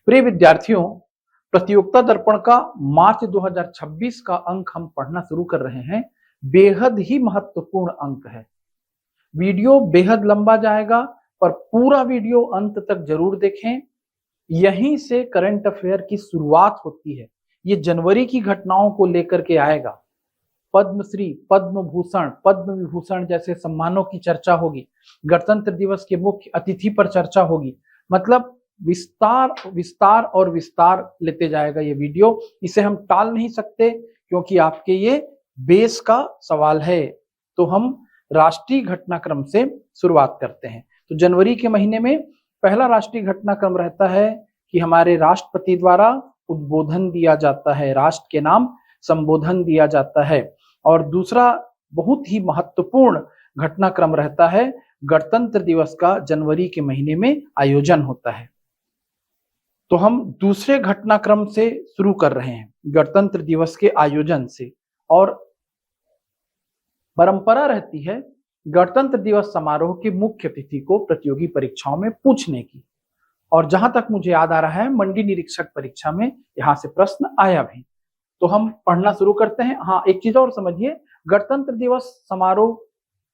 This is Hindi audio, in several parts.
प्रिय विद्यार्थियों, प्रतियोगिता दर्पण का मार्च 2026 का अंक हम पढ़ना शुरू कर रहे हैं। बेहद ही महत्वपूर्ण अंक है। वीडियो बेहद लंबा जाएगा, पर पूरा वीडियो अंत तक जरूर देखें। यहीं से करंट अफेयर की शुरुआत होती है। ये जनवरी की घटनाओं को लेकर के आएगा। पद्मश्री, पद्म भूषण, पद्म विभूषण जैसे सम्मानों की चर्चा होगी। गणतंत्र दिवस के मुख्य अतिथि पर चर्चा होगी। मतलब विस्तार विस्तार और विस्तार लेते जाएगा ये वीडियो। इसे हम टाल नहीं सकते, क्योंकि आपके ये बेस का सवाल है। तो हम राष्ट्रीय घटनाक्रम से शुरुआत करते हैं। तो जनवरी के महीने में पहला राष्ट्रीय घटनाक्रम रहता है कि हमारे राष्ट्रपति द्वारा उद्बोधन दिया जाता है, राष्ट्र के नाम संबोधन दिया जाता है। और दूसरा बहुत ही महत्वपूर्ण घटनाक्रम रहता है, गणतंत्र दिवस का जनवरी के महीने में आयोजन होता है। तो हम दूसरे घटनाक्रम से शुरू कर रहे हैं, गणतंत्र दिवस के आयोजन से। और परंपरा रहती है गणतंत्र दिवस समारोह के मुख्य अतिथि को प्रतियोगी परीक्षाओं में पूछने की। और जहां तक मुझे याद आ रहा है, मंडी निरीक्षक परीक्षा में यहां से प्रश्न आया भी। तो हम पढ़ना शुरू करते हैं। हाँ, एक चीज और समझिए, गणतंत्र दिवस समारोह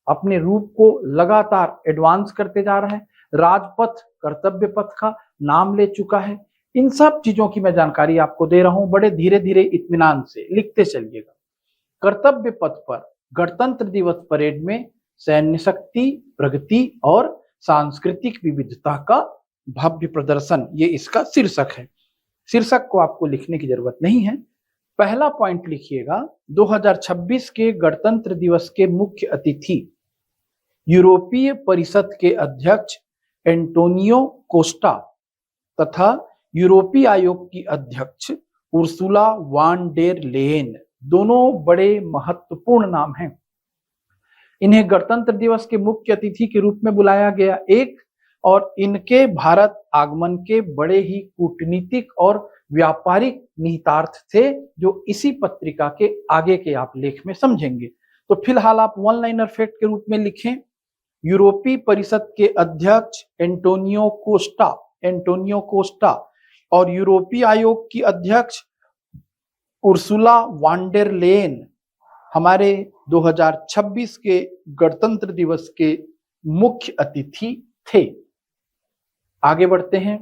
अपने रूप को लगातार एडवांस करते जा रहा है। राजपथ कर्तव्य पथ का नाम ले चुका है। इन सब चीजों की मैं जानकारी आपको दे रहा हूं, बड़े धीरे धीरे इत्मीनान से लिखते चलिएगा। कर्तव्य पथ पर गणतंत्र दिवस परेड में सैन्य शक्ति, प्रगति और सांस्कृतिक विविधता का भव्य प्रदर्शन, ये इसका शीर्षक है। शीर्षक को आपको लिखने की जरूरत नहीं है। पहला पॉइंट लिखिएगा, 2026 के गणतंत्र दिवस के मुख्य अतिथि यूरोपीय परिषद के अध्यक्ष एंटोनियो कोस्टा तथा यूरोपीय आयोग की अध्यक्ष उर्सुला वान डेर लेयन, दोनों बड़े महत्वपूर्ण नाम हैं। इन्हें गणतंत्र दिवस के मुख्य अतिथि के रूप में बुलाया गया। और इनके भारत आगमन के बड़े ही कूटनीतिक और व्यापारिक निहितार्थ थे, जो इसी पत्रिका के आगे के आप लेख में समझेंगे। तो फिलहाल आप वन लाइनर फैक्ट के रूप में लिखें, यूरोपीय परिषद के अध्यक्ष एंटोनियो कोस्टा और यूरोपीय आयोग की अध्यक्ष उर्सुला वान डेर लेयन हमारे 2026 के गणतंत्र दिवस के मुख्य अतिथि थे। आगे बढ़ते हैं।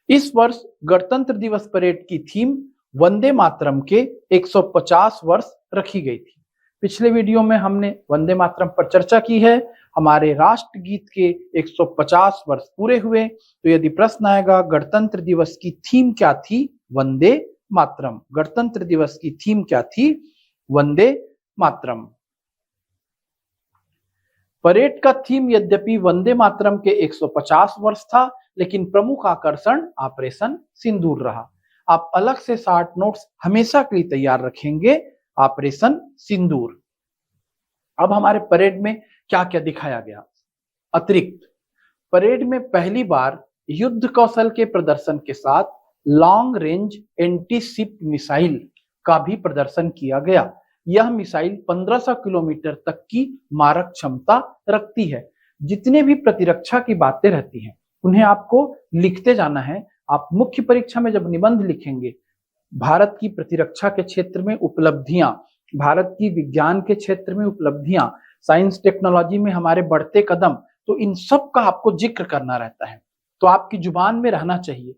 इस वर्ष गणतंत्र दिवस परेड की थीम वंदे मातरम के 150 वर्ष रखी गई थी। पिछले वीडियो में हमने वंदे मातरम पर चर्चा की है। हमारे राष्ट्रगीत के 150 वर्ष पूरे हुए। तो यदि प्रश्न आएगा गणतंत्र दिवस की थीम क्या थी, वंदे मातरम। गणतंत्र दिवस की थीम क्या थी, वंदे मातरम। परेड का थीम यद्यपि वंदे मातरम के 150 वर्ष था, लेकिन प्रमुख आकर्षण ऑपरेशन सिंदूर रहा। आप अलग से शॉर्ट नोट्स हमेशा के लिए तैयार रखेंगे, ऑपरेशन सिंदूर। अब हमारे परेड में क्या क्या दिखाया गया। अतिरिक्त परेड में पहली बार युद्ध कौशल के प्रदर्शन के साथ long range anti ship missile का भी प्रदर्शन किया गया। यह मिसाइल 1500 किलोमीटर तक की मारक क्षमता रखती है। जितने भी प्रतिरक्षा की बातें रहती हैं, उन्हें आपको लिखते जाना है। आप मुख्य परीक्षा में जब निबंध लिखेंगे, भारत की प्रतिरक्षा के क्षेत्र में उपलब्धियां, भारत की विज्ञान के क्षेत्र में उपलब्धियां, साइंस टेक्नोलॉजी में हमारे बढ़ते कदम, तो इन सब का आपको जिक्र करना रहता है। तो आपकी जुबान में रहना चाहिए।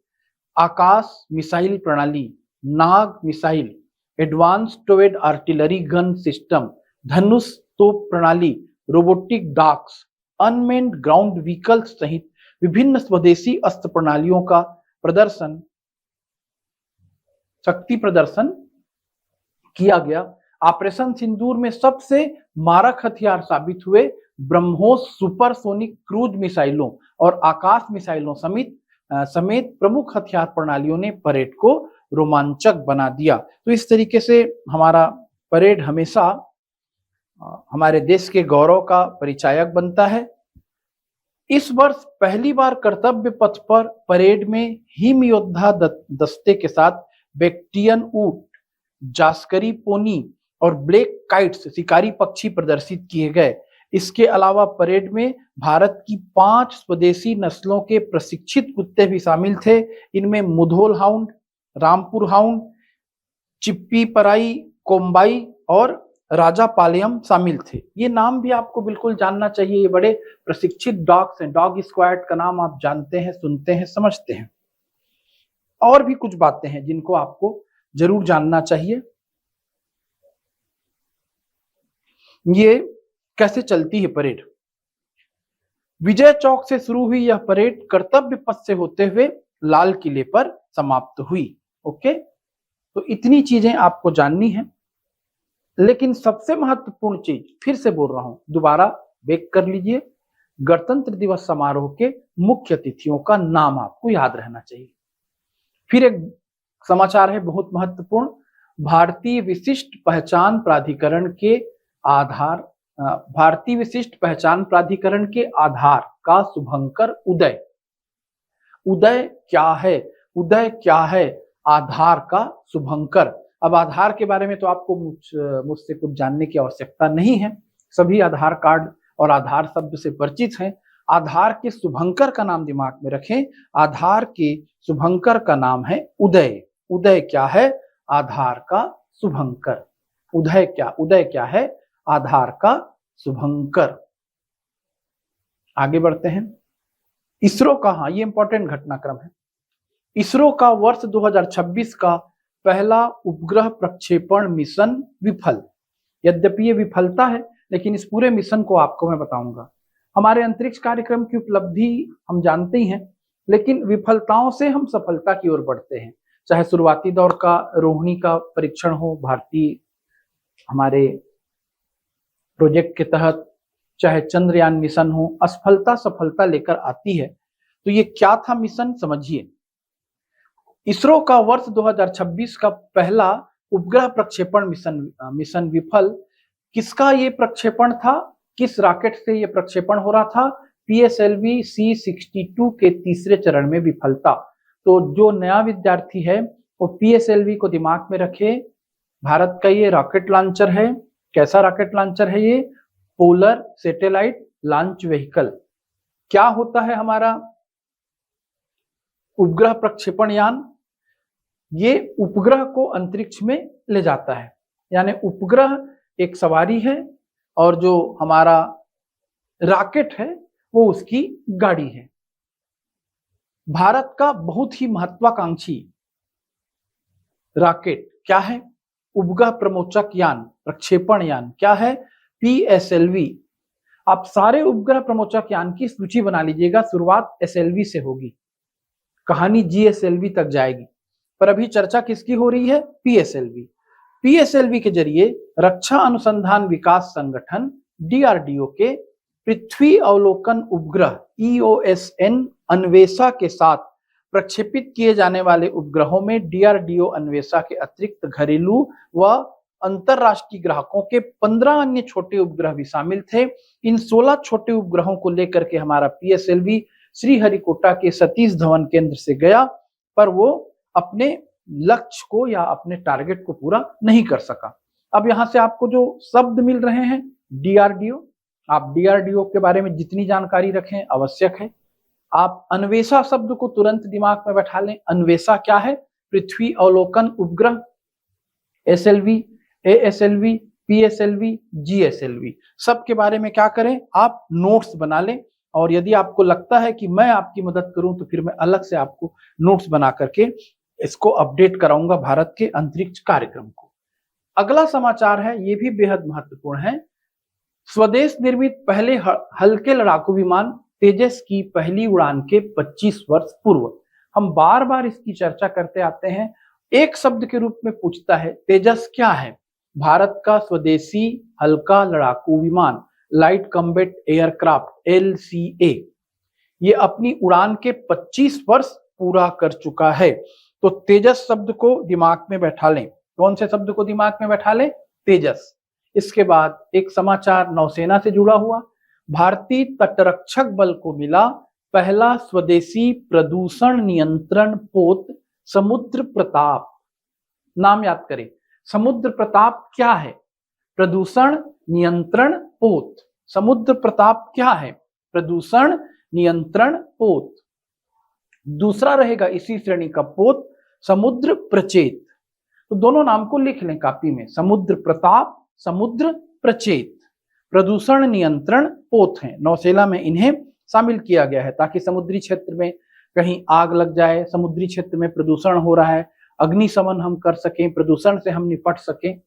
आकाश मिसाइल प्रणाली, Nag missile, advance towed artillery gun system, Dhanush तोप प्रणाली, robotic dogs, unmanned ground vehicles सहित विभिन्न स्वदेशी अस्त्र प्रणालियों का प्रदर्शन, शक्ति प्रदर्शन किया गया। ऑपरेशन सिंदूर में सबसे मारक हथियार साबित हुए ब्रह्मोस सुपरसोनिक क्रूज मिसाइलों और आकाश मिसाइलों समेत प्रमुख हथियार प्रणालियों ने परेड को रोमांचक बना दिया। तो इस तरीके से हमारा परेड हमेशा हमारे देश के गौरव का परिचायक बनता है। इस वर्ष पहली बार कर्तव्य पथ पर परेड में हिम योद्धा दस्ते के साथ बेक्टियन ऊंट, जास्करी पोनी और ब्लैक काइट्स शिकारी पक्षी प्रदर्शित किए गए। इसके अलावा परेड में भारत की 5 स्वदेशी नस्लों के प्रशिक्षित कुत्ते भी शामिल थे। इनमें मुधोल हाउंड, रामपुर हाउंड, चिप्पी पराई, कोम्बाई और राजा पालयम शामिल थे। ये नाम भी आपको बिल्कुल जानना चाहिए, ये बड़े प्रशिक्षित डॉग्स हैं। डॉग स्क्वाड का नाम आप जानते हैं, सुनते हैं, समझते हैं। और भी कुछ बातें हैं जिनको आपको जरूर जानना चाहिए। ये कैसे चलती है परेड? विजय चौक से शुरू हुई यह परेड कर्तव्य पथ से होते हुए लाल किले पर समाप्त हुई। ओके, तो इतनी चीजें आपको जाननी है। लेकिन सबसे महत्वपूर्ण चीज, फिर से बोल रहा हूं, दोबारा बेक कर लीजिए, गणतंत्र दिवस समारोह के मुख्य अतिथियों का नाम आपको याद रहना चाहिए। फिर एक समाचार है बहुत महत्वपूर्ण, भारतीय विशिष्ट पहचान प्राधिकरण के आधार भारतीय विशिष्ट पहचान प्राधिकरण के आधार का शुभंकर उदय। उदय क्या है? उदय क्या है? आधार का शुभंकर। अब आधार के बारे में तो आपको मुझसे कुछ जानने की आवश्यकता नहीं है, सभी आधार कार्ड और आधार शब्द से परिचित हैं। आधार के शुभंकर का नाम दिमाग में रखें। आधार के शुभंकर का नाम है उदय। उदय क्या है? आधार का शुभंकर। उदय क्या है? आधार का शुभंकर। आगे बढ़ते हैं। इसरो का, हाँ ये इंपॉर्टेंट घटनाक्रम है, इसरो का वर्ष 2026 का पहला उपग्रह प्रक्षेपण मिशन विफल। यद्यपि ये विफलता है, लेकिन इस पूरे मिशन को आपको मैं बताऊंगा। हमारे अंतरिक्ष कार्यक्रम की उपलब्धि हम जानते ही हैं, लेकिन विफलताओं से हम सफलता की ओर बढ़ते हैं। चाहे शुरुआती दौर का रोहिणी का परीक्षण हो भारतीय हमारे प्रोजेक्ट के तहत, चाहे चंद्रयान मिशन हो, असफलता सफलता लेकर आती है। तो ये क्या था मिशन, समझिए। इसरो का वर्ष 2026 का पहला उपग्रह प्रक्षेपण मिशन विफल। किसका ये प्रक्षेपण था? किस रॉकेट से ये प्रक्षेपण हो रहा था? PSLV C62 के तीसरे चरण में विफलता। तो जो नया विद्यार्थी है वो PSLV को दिमाग में रखे। भारत का ये रॉकेट लॉन्चर है। कैसा रॉकेट लॉन्चर है ये? Polar satellite launch vehicle. क्या होता है हमारा उपग्रह प्रक्षेपण यान? ये उपग्रह को अंतरिक्ष में ले जाता है, यानी उपग्रह एक सवारी है और जो हमारा रॉकेट है वो उसकी गाड़ी है। भारत का बहुत ही महत्वाकांक्षी रॉकेट क्या है? उपग्रह प्रमोचक यान, प्रक्षेपण यान। क्या है? PSLV। आप सारे उपग्रह प्रमोचक यान की सूची बना लीजिएगा, शुरुआत SLV से होगी, कहानी GSLV तक जाएगी, पर अभी चर्चा किसकी हो रही है? PSLV। PSLV के जरिए रक्षा अनुसंधान विकास संगठन DRDO के पृथ्वी अवलोकन उपग्रह EOSN अन्वेषा के साथ प्रक्षेपित किए जाने वाले उपग्रहों में DRDO अन्वेषा के अतिरिक्त घरेलू व अंतरराष्ट्रीय ग्राहकों के 15 अन्य छोटे उपग्रह भी शामिल थे। इन 16 छोटे उपग्रहों को लेकर के हमारा PSLV श्रीहरिकोटा के सतीश धवन केंद्र से गया, पर वो अपने लक्ष्य को या अपने टारगेट को पूरा नहीं कर सका। अब यहां से आपको जो शब्द मिल रहे हैं DRDO, आप DRDO के बारे में जितनी जानकारी रखें आवश्यक है। आप अन्वेषा शब्द को तुरंत दिमाग में बैठा लें। अन्वेषा क्या है? पृथ्वी अवलोकन उपग्रह। SLV, ASLV, PSLV, GSLV, सबके बारे में क्या करें? आप नोट्स बना लें, और यदि आपको लगता है कि मैं आपकी मदद करूं तो फिर मैं अलग से आपको नोट्स बना करके इसको अपडेट कराऊंगा भारत के अंतरिक्ष कार्यक्रम को। अगला समाचार है, ये भी बेहद महत्वपूर्ण है। स्वदेश निर्मित पहले हल्के लड़ाकू विमान तेजस की पहली उड़ान के 25 वर्ष पूर्व। हम बार बार इसकी चर्चा करते आते हैं। एक शब्द के रूप में पूछता है, तेजस क्या है? भारत का स्वदेशी हल्का लड़ाकू विमान, लाइट कॉम्बैट एयरक्राफ्ट, LCA। ये अपनी उड़ान के 25 वर्ष पूरा कर चुका है। तो तेजस शब्द को दिमाग में बैठा लें। कौन से शब्द को दिमाग में बैठा लें? तेजस। इसके बाद एक समाचार नौसेना से जुड़ा हुआ, भारतीय तटरक्षक बल को मिला पहला स्वदेशी प्रदूषण नियंत्रण पोत समुद्र प्रताप। नाम याद करें, समुद्र प्रताप क्या है? प्रदूषण नियंत्रण पोत समुद्र प्रताप क्या है? प्रदूषण नियंत्रण पोत। दूसरा रहेगा इसी श्रेणी का पोत समुद्र प्रचेत। तो दोनों नाम को लिख लें कॉपी में, समुद्र प्रताप, समुद्र प्रचेत। प्रदूषण नियंत्रण पोत हैं, नौसेना में इन्हें शामिल किया गया है ताकि समुद्री क्षेत्र में कहीं आग लग जाए, समुद्री क्षेत्र में प्रदूषण हो रहा है, अग्निशमन हम कर सकें, प्रदूषण से हम निपट सकें।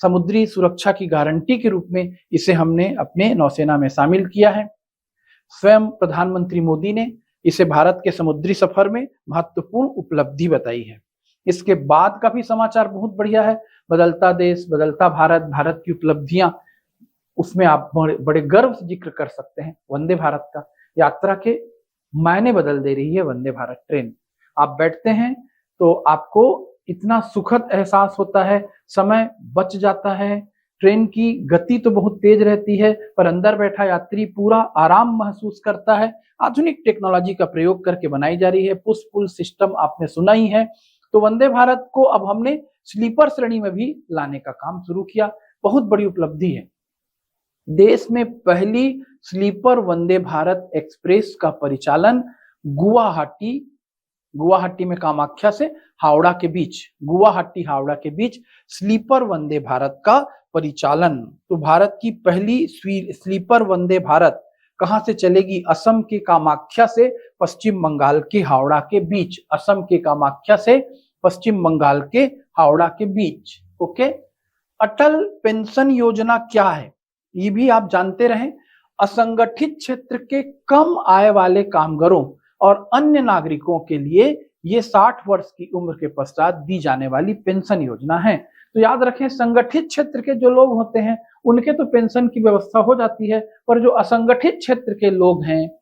समुद्री सुरक्षा की गारंटी के रूप में इसे हमने अपने नौसेना में शामिल किया है। स्वयं प्रधानमंत्री मोदी ने इसे भारत के समुद्री सफर में महत्वपूर्ण उपलब्धि बताई है। इसके बाद का भी समाचार बहुत बढ़िया है। बदलता देश बदलता भारत, भारत की उपलब्धियां, उसमें आप बड़े गर्व से जिक्र कर सकते हैं वंदे भारत का। यात्रा के मायने बदल दे रही है वंदे भारत ट्रेन। आप बैठते हैं तो आपको इतना सुखद एहसास होता है, समय बच जाता है, ट्रेन की गति तो बहुत तेज रहती है पर अंदर बैठा यात्री पूरा आराम महसूस करता है। आधुनिक टेक्नोलॉजी का प्रयोग करके बनाई जा रही है। पुश पुल सिस्टम आपने सुना ही है। तो वंदे भारत को अब हमने स्लीपर श्रेणी में भी लाने का काम शुरू किया। बहुत बड़ी उपलब्धि है। देश में पहली स्लीपर वंदे भारत एक्सप्रेस का परिचालन गुवाहाटी में कामाख्या से हावड़ा के बीच, गुवाहाटी हावड़ा के बीच स्लीपर वंदे भारत का परिचालन। तो भारत की पहली स्लीपर वंदे भारत कहां से चलेगी? असम के कामाख्या से पश्चिम बंगाल के हावड़ा के बीच, असम के कामाख्या से पश्चिम बंगाल के हावड़ा के बीच। ओके, अटल पेंशन योजना क्या है ये भी आप जानते रहें। असंगठित क्षेत्र के कम आय वाले कामगारों और अन्य नागरिकों के लिए ये 60 वर्ष की उम्र के पश्चात दी जाने वाली पेंशन योजना है। तो याद रखें, संगठित क्षेत्र के जो लोग होते हैं उनके तो पेंशन की व्यवस्था हो जाती है, पर जो असंगठित क्षेत्र के लोग हैं,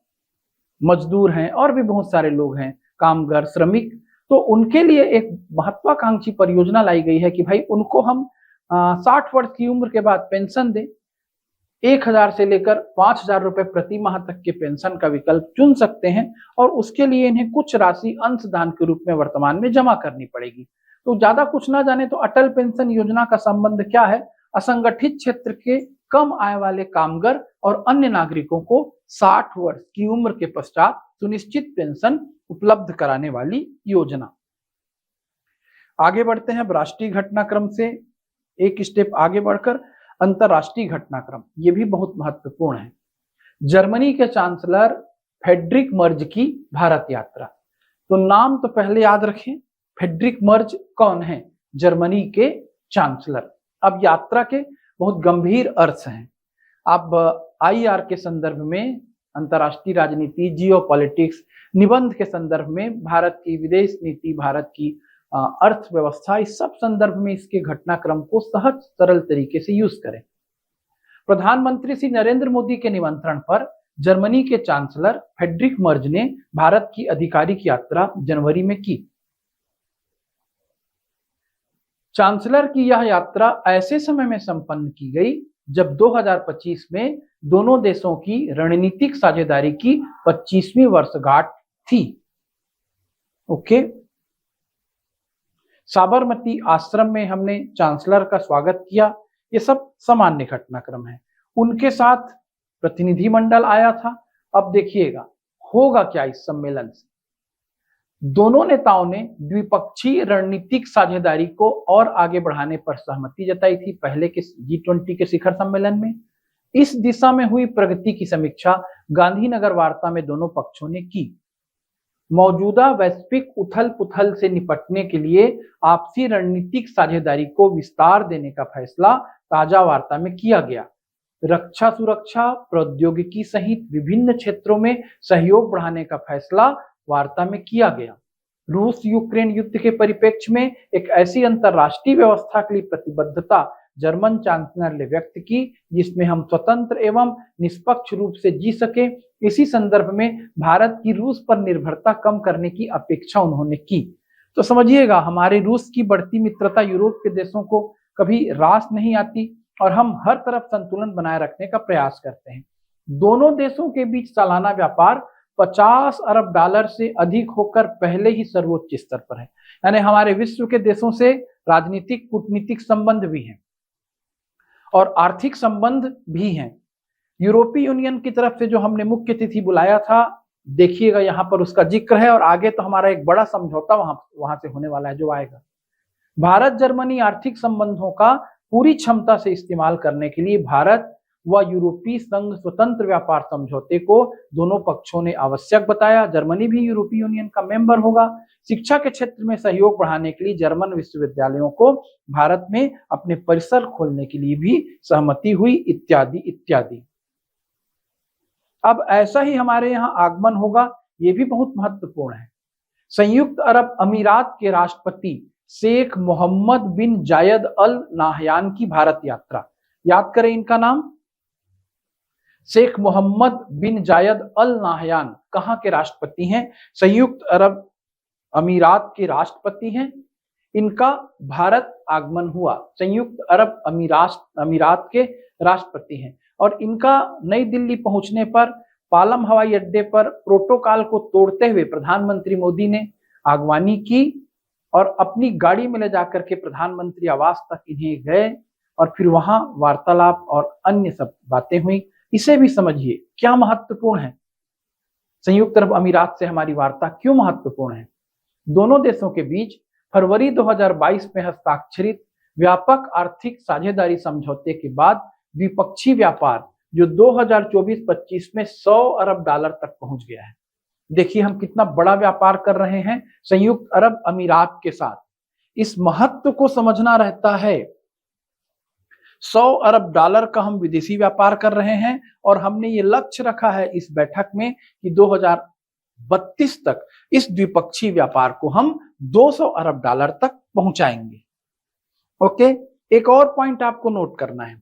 मजदूर हैं और भी बहुत सारे लोग हैं, कामगार, श्रमिक, तो उनके लिए एक महत्वाकांक्षी परियोजना लाई गई है कि भाई उनको हम 60 वर्ष की उम्र के बाद पेंशन दें। 1000 से लेकर 5000 रुपए प्रति माह तक के पेंशन का विकल्प चुन सकते हैं और उसके लिए इन्हें कुछ राशि अंशदान के रूप में वर्तमान में जमा करनी पड़ेगी। तो ज्यादा कुछ ना जाने तो अटल पेंशन योजना का संबंध क्या है? असंगठित क्षेत्र के कम आय वाले कामगार और अन्य नागरिकों को 60 वर्ष की उम्र के पश्चात सुनिश्चित पेंशन उपलब्ध कराने वाली योजना। आगे बढ़ते हैं राष्ट्रीय घटनाक्रम से एक स्टेप आगे बढ़कर अंतरराष्ट्रीय घटनाक्रम, ये भी बहुत महत्वपूर्ण है। जर्मनी के चांसलर फ्रेडरिक मर्ज की भारत यात्रा। तो नाम तो पहले याद रखें, फ्रेडरिक मर्ज कौन है? जर्मनी के चांसलर। अब यात्रा के बहुत गंभीर अर्थ हैं। अब IR के संदर्भ में, अंतरराष्ट्रीय राजनीति, जियोपॉलिटिक्स, निबंध के संदर्भ में, भारत की विदेश नीति, भारत की अर्थव्यवस्था, इस सब संदर्भ में इसके घटनाक्रम को सहज सरल तरीके से यूज करें। प्रधानमंत्री श्री नरेंद्र मोदी के निमंत्रण पर जर्मनी के चांसलर फ्रेडरिक मर्ज ने भारत की आधिकारिक यात्रा जनवरी में की। चांसलर की यह यात्रा ऐसे समय में संपन्न की गई जब 2025 में दोनों देशों की रणनीतिक साझेदारी की 25वीं वर्षगांठ थी। ओके, साबरमती आश्रम में हमने चांसलर का स्वागत किया। ये सब सामान्य घटनाक्रम है। उनके साथ प्रतिनिधिमंडल आया था। अब देखिएगा होगा क्या इस सम्मेलन से। दोनों नेताओं ने द्विपक्षीय रणनीतिक साझेदारी को और आगे बढ़ाने पर सहमति जताई थी पहले के G20 के शिखर सम्मेलन में। इस दिशा में हुई प्रगति की समीक्षा गांधीनगर वार्ता में दोनों पक्षों ने की। मौजूदा वैश्विक उथल पुथल से निपटने के लिए आपसी रणनीतिक साझेदारी को विस्तार देने का फैसला ताजा वार्ता में किया गया। रक्षा सुरक्षा, प्रौद्योगिकी सहित विभिन्न क्षेत्रों में सहयोग बढ़ाने का फैसला वार्ता में किया गया। रूस यूक्रेन युद्ध के परिप्रेक्ष्य में एक ऐसी अंतरराष्ट्रीय व्यवस्था के लिए प्रतिबद्धता जर्मन चांसलर ने व्यक्त की जिसमें हम स्वतंत्र एवं निष्पक्ष रूप से जी सके। इसी संदर्भ में भारत की रूस पर निर्भरता कम करने की अपेक्षा उन्होंने की। तो समझिएगा, हमारे रूस की बढ़ती मित्रता यूरोप के देशों को कभी रास नहीं आती और हम हर तरफ संतुलन बनाए रखने का प्रयास करते हैं। दोनों देशों के बीच सालाना व्यापार 50 अरब डॉलर से अधिक होकर पहले ही सर्वोच्च स्तर पर है। यानी हमारे विश्व के देशों से राजनीतिक, कूटनीतिक संबंध भी हैं और आर्थिक संबंध भी हैं। यूरोपीय यूनियन की तरफ से जो हमने मुख्य अतिथि बुलाया था, देखिएगा यहाँ पर उसका जिक्र है, और आगे तो हमारा एक बड़ा समझौता वहां से होने वाला है जो आएगा। भारत जर्मनी आर्थिक संबंधों का पूरी क्षमता से इस्तेमाल करने के लिए भारत व यूरोपीय संघ स्वतंत्र व्यापार समझौते को दोनों पक्षों ने आवश्यक बताया। जर्मनी भी यूरोपीय यूनियन का मेंबर होगा। शिक्षा के क्षेत्र में सहयोग बढ़ाने के लिए जर्मन विश्वविद्यालयों को भारत में अपने परिसर खोलने के लिए भी सहमति हुई, इत्यादि इत्यादि। अब ऐसा ही हमारे यहाँ आगमन होगा, ये भी बहुत महत्वपूर्ण है। संयुक्त अरब अमीरात के राष्ट्रपति शेख मोहम्मद बिन जायद अल नाहयान की भारत यात्रा। याद करें इनका नाम, शेख मोहम्मद बिन जायद अल नाहयान कहाँ के राष्ट्रपति हैं? संयुक्त अरब अमीरात के राष्ट्रपति हैं। इनका भारत आगमन हुआ, संयुक्त अरब अमीरात के राष्ट्रपति हैं, और इनका नई दिल्ली पहुंचने पर पालम हवाई अड्डे पर प्रोटोकॉल को तोड़ते हुए प्रधानमंत्री मोदी ने आगवानी की और अपनी गाड़ी में ले जाकर के प्रधानमंत्री आवास तक इन्हें गए, और फिर वहां वार्तालाप और अन्य सब बातें हुई। इसे भी समझिए क्या महत्वपूर्ण है, संयुक्त अरब अमीरात से हमारी वार्ता क्यों महत्वपूर्ण है। दोनों देशों के बीच फरवरी 2022 में हस्ताक्षरित व्यापक आर्थिक साझेदारी समझौते के बाद द्विपक्षीय व्यापार जो 2024-25 में $100 अरब तक पहुंच गया है। देखिए हम कितना बड़ा व्यापार कर रहे हैं संयुक्त अरब अमीरात के साथ। इस महत्व को समझना रहता है। $100 अरब का हम विदेशी व्यापार कर रहे हैं, और हमने ये लक्ष्य रखा है इस बैठक में कि 2032 तक इस द्विपक्षीय व्यापार को हम $200 अरब तक पहुंचाएंगे। ओके, एक और पॉइंट आपको नोट करना है।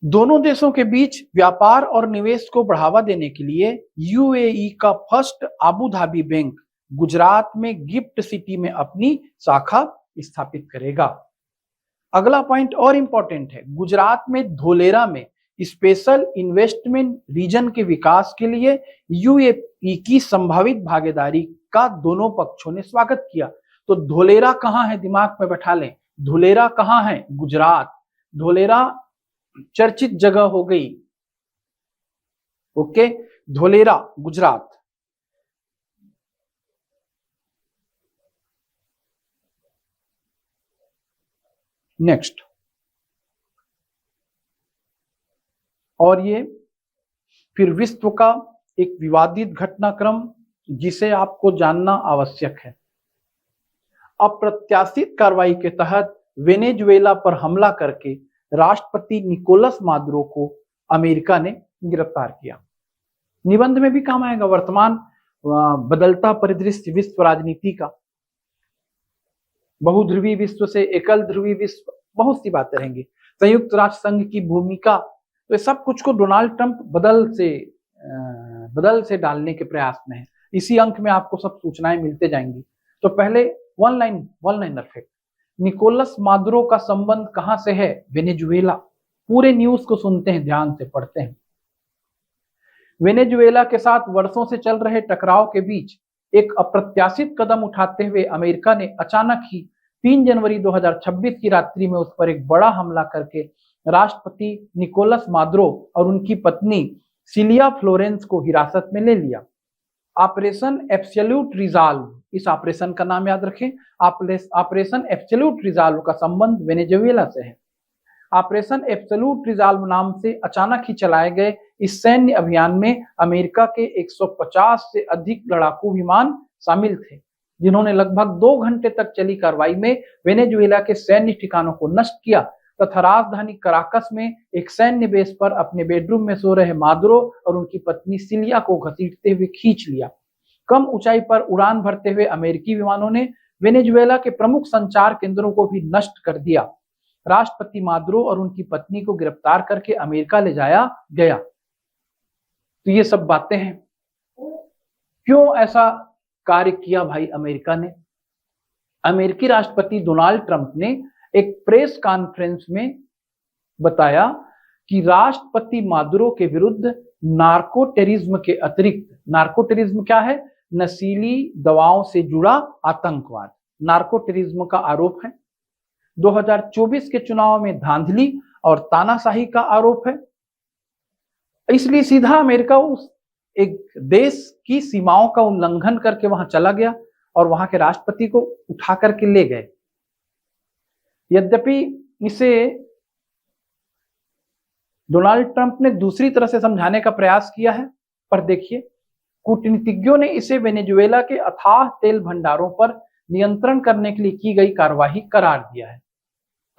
दोनों देशों के बीच व्यापार और निवेश को बढ़ावा देने के लिए यूएई का first Abu Dhabi bank Gujarat में गिफ्ट सिटी में अपनी शाखा स्थापित करेगा। अगला पॉइंट और इंपॉर्टेंट है, गुजरात में धोलेरा में स्पेशल इन्वेस्टमेंट रीजन के विकास के लिए यूएई की संभावित भागीदारी का दोनों पक्षों ने स्वागत किया। तो धोलेरा कहाँ है, दिमाग में बैठा लें, धोलेरा कहाँ है? गुजरात। धोलेरा चर्चित जगह हो गई। ओके, धोलेरा गुजरात। नेक्स्ट, और ये फिर विश्व का एक विवादित घटनाक्रम जिसे आपको जानना आवश्यक है। अप्रत्याशित कार्रवाई के तहत वेनेजुएला पर हमला करके राष्ट्रपति निकोलस मादुरो को अमेरिका ने गिरफ्तार किया। निबंध में भी काम आएगा, वर्तमान बदलता परिदृश्य विश्व राजनीति का, बहुध्रुवी विश्व से एकल ध्रुवी विश्व, बहुत सी बातें रहेंगी। संयुक्त राष्ट्र संघ की भूमिका, तो ये सब कुछ को डोनाल्ड ट्रंप बदल से डालने के प्रयास में है। इसी अंक में आपको सब सूचनाएं मिलते जाएंगी। तो पहले one liner fact, Nicolas Maduro का संबंध कहां से है? वेनेजुएला। पूरे न्यूज को सुनते हैं, ध्यान से पढ़ते हैं। वेनेजुएला के साथ वर्षों से चल रहे टकराव के बीच एक अप्रत्याशित कदम उठाते हुए अमेरिका ने अचानक ही 3 जनवरी 2026 की रात्रि में उस पर एक बड़ा हमला करके राष्ट्रपति निकोलस मादुरो और उनकी पत्नी सिलिया फ्लोरेंस को हिरासत में ले लिया। ऑपरेशन एब्सोल्यूट रिजॉल्व, इस ऑपरेशन का नाम याद रखें, ऑपरेशन एब्सोल्यूट रिजॉल्व का संबंध वेनेजुएला से है। ऑपरेशन एब्सोल्यूट रिजॉल्व नाम से अचानक ही चलाए गए इस सैन्य अभियान में अमेरिका के 150 से अधिक लड़ाकू विमान शामिल थे, जिन्होंने लगभग 2 घंटे तक चली कार्रवाई में वेनेजुएला के सैन्य ठिकानों को नष्ट किया तथा राजधानी कराकस में एक सैन्य बेस पर अपने बेडरूम में सो रहे मादुरो और उनकी पत्नी सिलिया को घसीटते हुए खींच लिया। कम ऊंचाई पर उड़ान भरते हुए अमेरिकी विमानों ने वेनेजुएला के प्रमुख संचार केंद्रों को भी नष्ट कर दिया। राष्ट्रपति मादुरो और उनकी पत्नी को गिरफ्तार करके अमेरिका ले जाया गया। तो ये सब बातें हैं। क्यों ऐसा कार्य किया भाई अमेरिका ने? अमेरिकी राष्ट्रपति डोनाल्ड ट्रंप ने एक प्रेस कॉन्फ्रेंस में बताया कि राष्ट्रपति मादुरो के विरुद्ध नार्को टेररिज्म के अतिरिक्त, नार्को टेररिज्म क्या है? नशीली दवाओं से जुड़ा आतंकवाद, नार्को टेररिज्म का आरोप है। 2024 के चुनाव में धांधली और तानाशाही का आरोप है। इसलिए सीधा अमेरिका उस एक देश की सीमाओं का उल्लंघन करके वहां चला गया और वहां के राष्ट्रपति को उठा करके ले गए। यद्यपि इसे डोनाल्ड ट्रंप ने दूसरी तरह से समझाने का प्रयास किया है, पर देखिए कूटनीतिज्ञों ने इसे वेनेजुएला के अथाह तेल भंडारों पर नियंत्रण करने के लिए की गई कार्यवाही करार दिया है।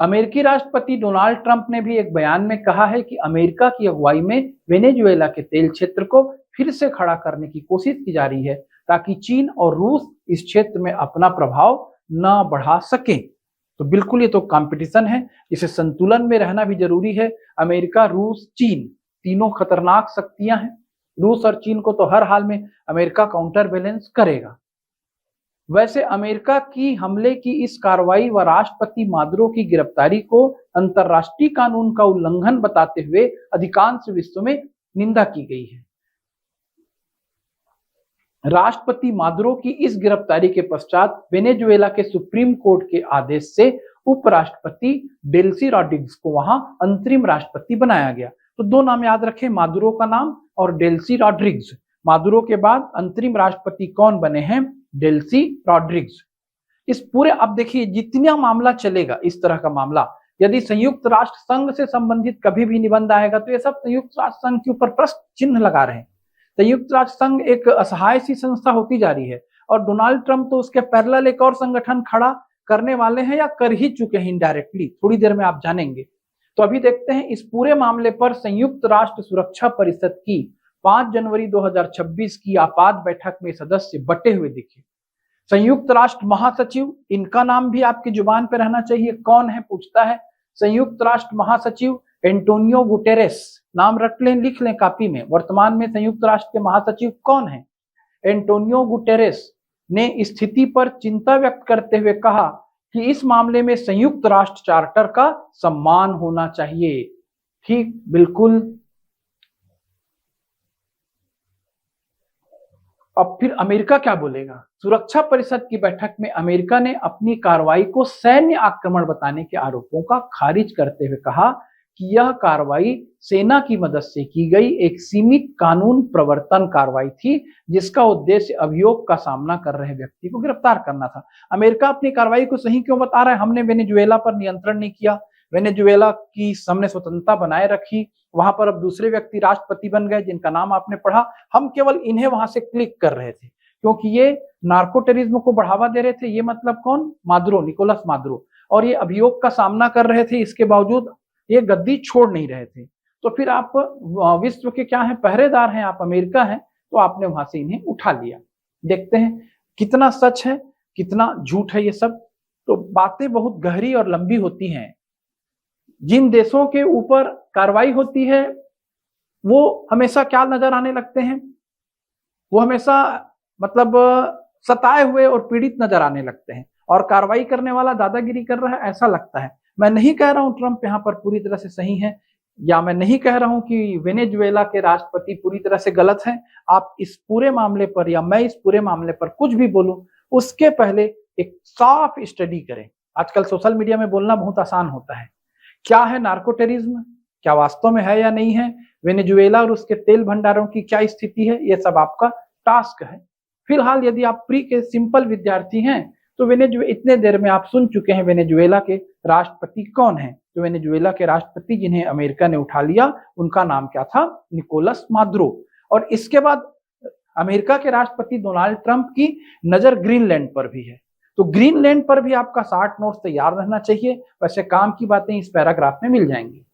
अमेरिकी राष्ट्रपति डोनाल्ड ट्रंप ने भी एक बयान में कहा है कि अमेरिका की अगुवाई में वेनेजुएला के तेल क्षेत्र को फिर से खड़ा करने की कोशिश की जा रही है ताकि चीन और रूस इस क्षेत्र में अपना प्रभाव न बढ़ा सके। तो बिल्कुल ये तो कंपटीशन है, इसे संतुलन में रहना भी जरूरी है। अमेरिका, रूस, चीन तीनों खतरनाक शक्तियां हैं। रूस और चीन को तो हर हाल में अमेरिका काउंटर बैलेंस करेगा। वैसे अमेरिका की हमले की इस कार्रवाई व राष्ट्रपति मादुरो की गिरफ्तारी को अंतर्राष्ट्रीय कानून का उल्लंघन बताते हुए अधिकांश विश्व में निंदा की गई है। राष्ट्रपति मादुरो की इस गिरफ्तारी के पश्चात वेनेजुएला के सुप्रीम कोर्ट के आदेश से उपराष्ट्रपति डेल्सी रॉड्रिग्स को वहां अंतरिम राष्ट्रपति बनाया गया। तो दो नाम याद रखें, मादुरो का नाम और डेल्सी रॉड्रिग्स। मादुरो के बाद अंतरिम राष्ट्रपति कौन बने हैं? डेल्सी रॉड्रिग्स। इस पूरे, अब देखिए जितना मामला चलेगा इस तरह का मामला, यदि संयुक्त राष्ट्र संघ से संबंधित कभी भी निबंध आएगा तो ये सब संयुक्त राष्ट्र संघ के ऊपर प्रश्न चिन्ह लगा रहे हैं। संयुक्त राष्ट्र संघ एक असहाय सी संस्था होती जा रही है और डोनाल्ड ट्रंप तो उसके पैरेलल एक और संगठन खड़ा करने वाले हैं या कर ही चुके हैं इनडायरेक्टली, थोड़ी देर में आप जानेंगे। तो अभी देखते हैं इस पूरे मामले पर संयुक्त राष्ट्र सुरक्षा परिषद की 5 जनवरी 2026 की आपात बैठक में सदस्य बटे हुए दिखे। संयुक्त राष्ट्र महासचिव, इनका नाम भी आपकी जुबान पर रहना चाहिए। कौन है पूछता है? संयुक्त राष्ट्र महासचिव एंटोनियो गुटेरेस। नाम रट लें, लिख लें कापी में। वर्तमान में संयुक्त राष्ट्र के महासचिव कौन है? एंटोनियो गुटेरेस ने स्थिति पर चिंता व्यक्त करते हुए कहा कि इस मामले में संयुक्त राष्ट्र चार्टर का सम्मान होना चाहिए। ठीक, बिल्कुल। अब फिर अमेरिका क्या बोलेगा? सुरक्षा परिषद की बैठक में अमेरिका ने अपनी कार्रवाई को सैन्य आक्रमण बताने के आरोपों का खारिज करते हुए कहा कि यह कार्रवाई सेना की मदद से की गई एक सीमित कानून प्रवर्तन कार्रवाई थी जिसका उद्देश्य अभियोग का सामना कर रहे व्यक्ति को गिरफ्तार करना था। अमेरिका अपनी कार्रवाई को सही क्यों बता रहा है? हमने वेनेजुएला पर नियंत्रण नहीं किया, वेनेजुएला की हमने स्वतंत्रता बनाए रखी, वहां पर अब दूसरे व्यक्ति राष्ट्रपति बन गए जिनका नाम आपने पढ़ा, हम केवल इन्हें वहां से क्लिक कर रहे थे क्योंकि ये नार्को टेररिज्म को बढ़ावा दे रहे थे। ये मतलब कौन? Maduro, Nicolas Maduro. और ये अभियोग का सामना कर रहे थे, इसके बावजूद ये गद्दी छोड़ नहीं रहे थे। तो फिर आप विश्व के क्या हैं? पहरेदार हैं, आप अमेरिका हैं, तो आपने वहां से इन्हें उठा लिया। देखते हैं कितना सच है कितना झूठ है ये सब। तो बातें बहुत गहरी और लंबी होती हैं। जिन देशों के ऊपर कार्रवाई होती है वो हमेशा क्या नजर आने लगते हैं? वो हमेशा मतलब सताए हुए और पीड़ित नजर आने लगते हैं और कार्रवाई करने वाला दादागिरी कर रहा है ऐसा लगता है। मैं नहीं कह रहा हूं ट्रंप यहाँ पर पूरी तरह से सही है, या मैं नहीं कह रहा हूं कि वेनेजुएला के राष्ट्रपति पूरी तरह से गलत हैं। आप इस पूरे मामले पर या मैं इस पूरे मामले पर कुछ भी बोलूं उसके पहले एक साफ स्टडी करें। आजकल सोशल मीडिया में बोलना बहुत आसान होता है। क्या है नार्को टेररिज्म, क्या वास्तव में है या नहीं है, वेनेजुएला और उसके तेल भंडारों की क्या स्थिति है, ये सब आपका टास्क है। फिलहाल यदि आप प्री के सिंपल विद्यार्थी हैं तो इतने देर में आप सुन चुके हैं वेनेजुएला के राष्ट्रपति कौन है। तो वेनेजुएला के राष्ट्रपति जिन्हें अमेरिका ने उठा लिया उनका नाम क्या था? Nicolas Maduro. और इसके बाद अमेरिका के राष्ट्रपति डोनाल्ड ट्रंप की नजर ग्रीनलैंड पर भी है। तो ग्रीनलैंड पर भी आपका 60 नोट्स तैयार रहना चाहिए। वैसे काम की बातें इस पैराग्राफ में मिल जाएंगी।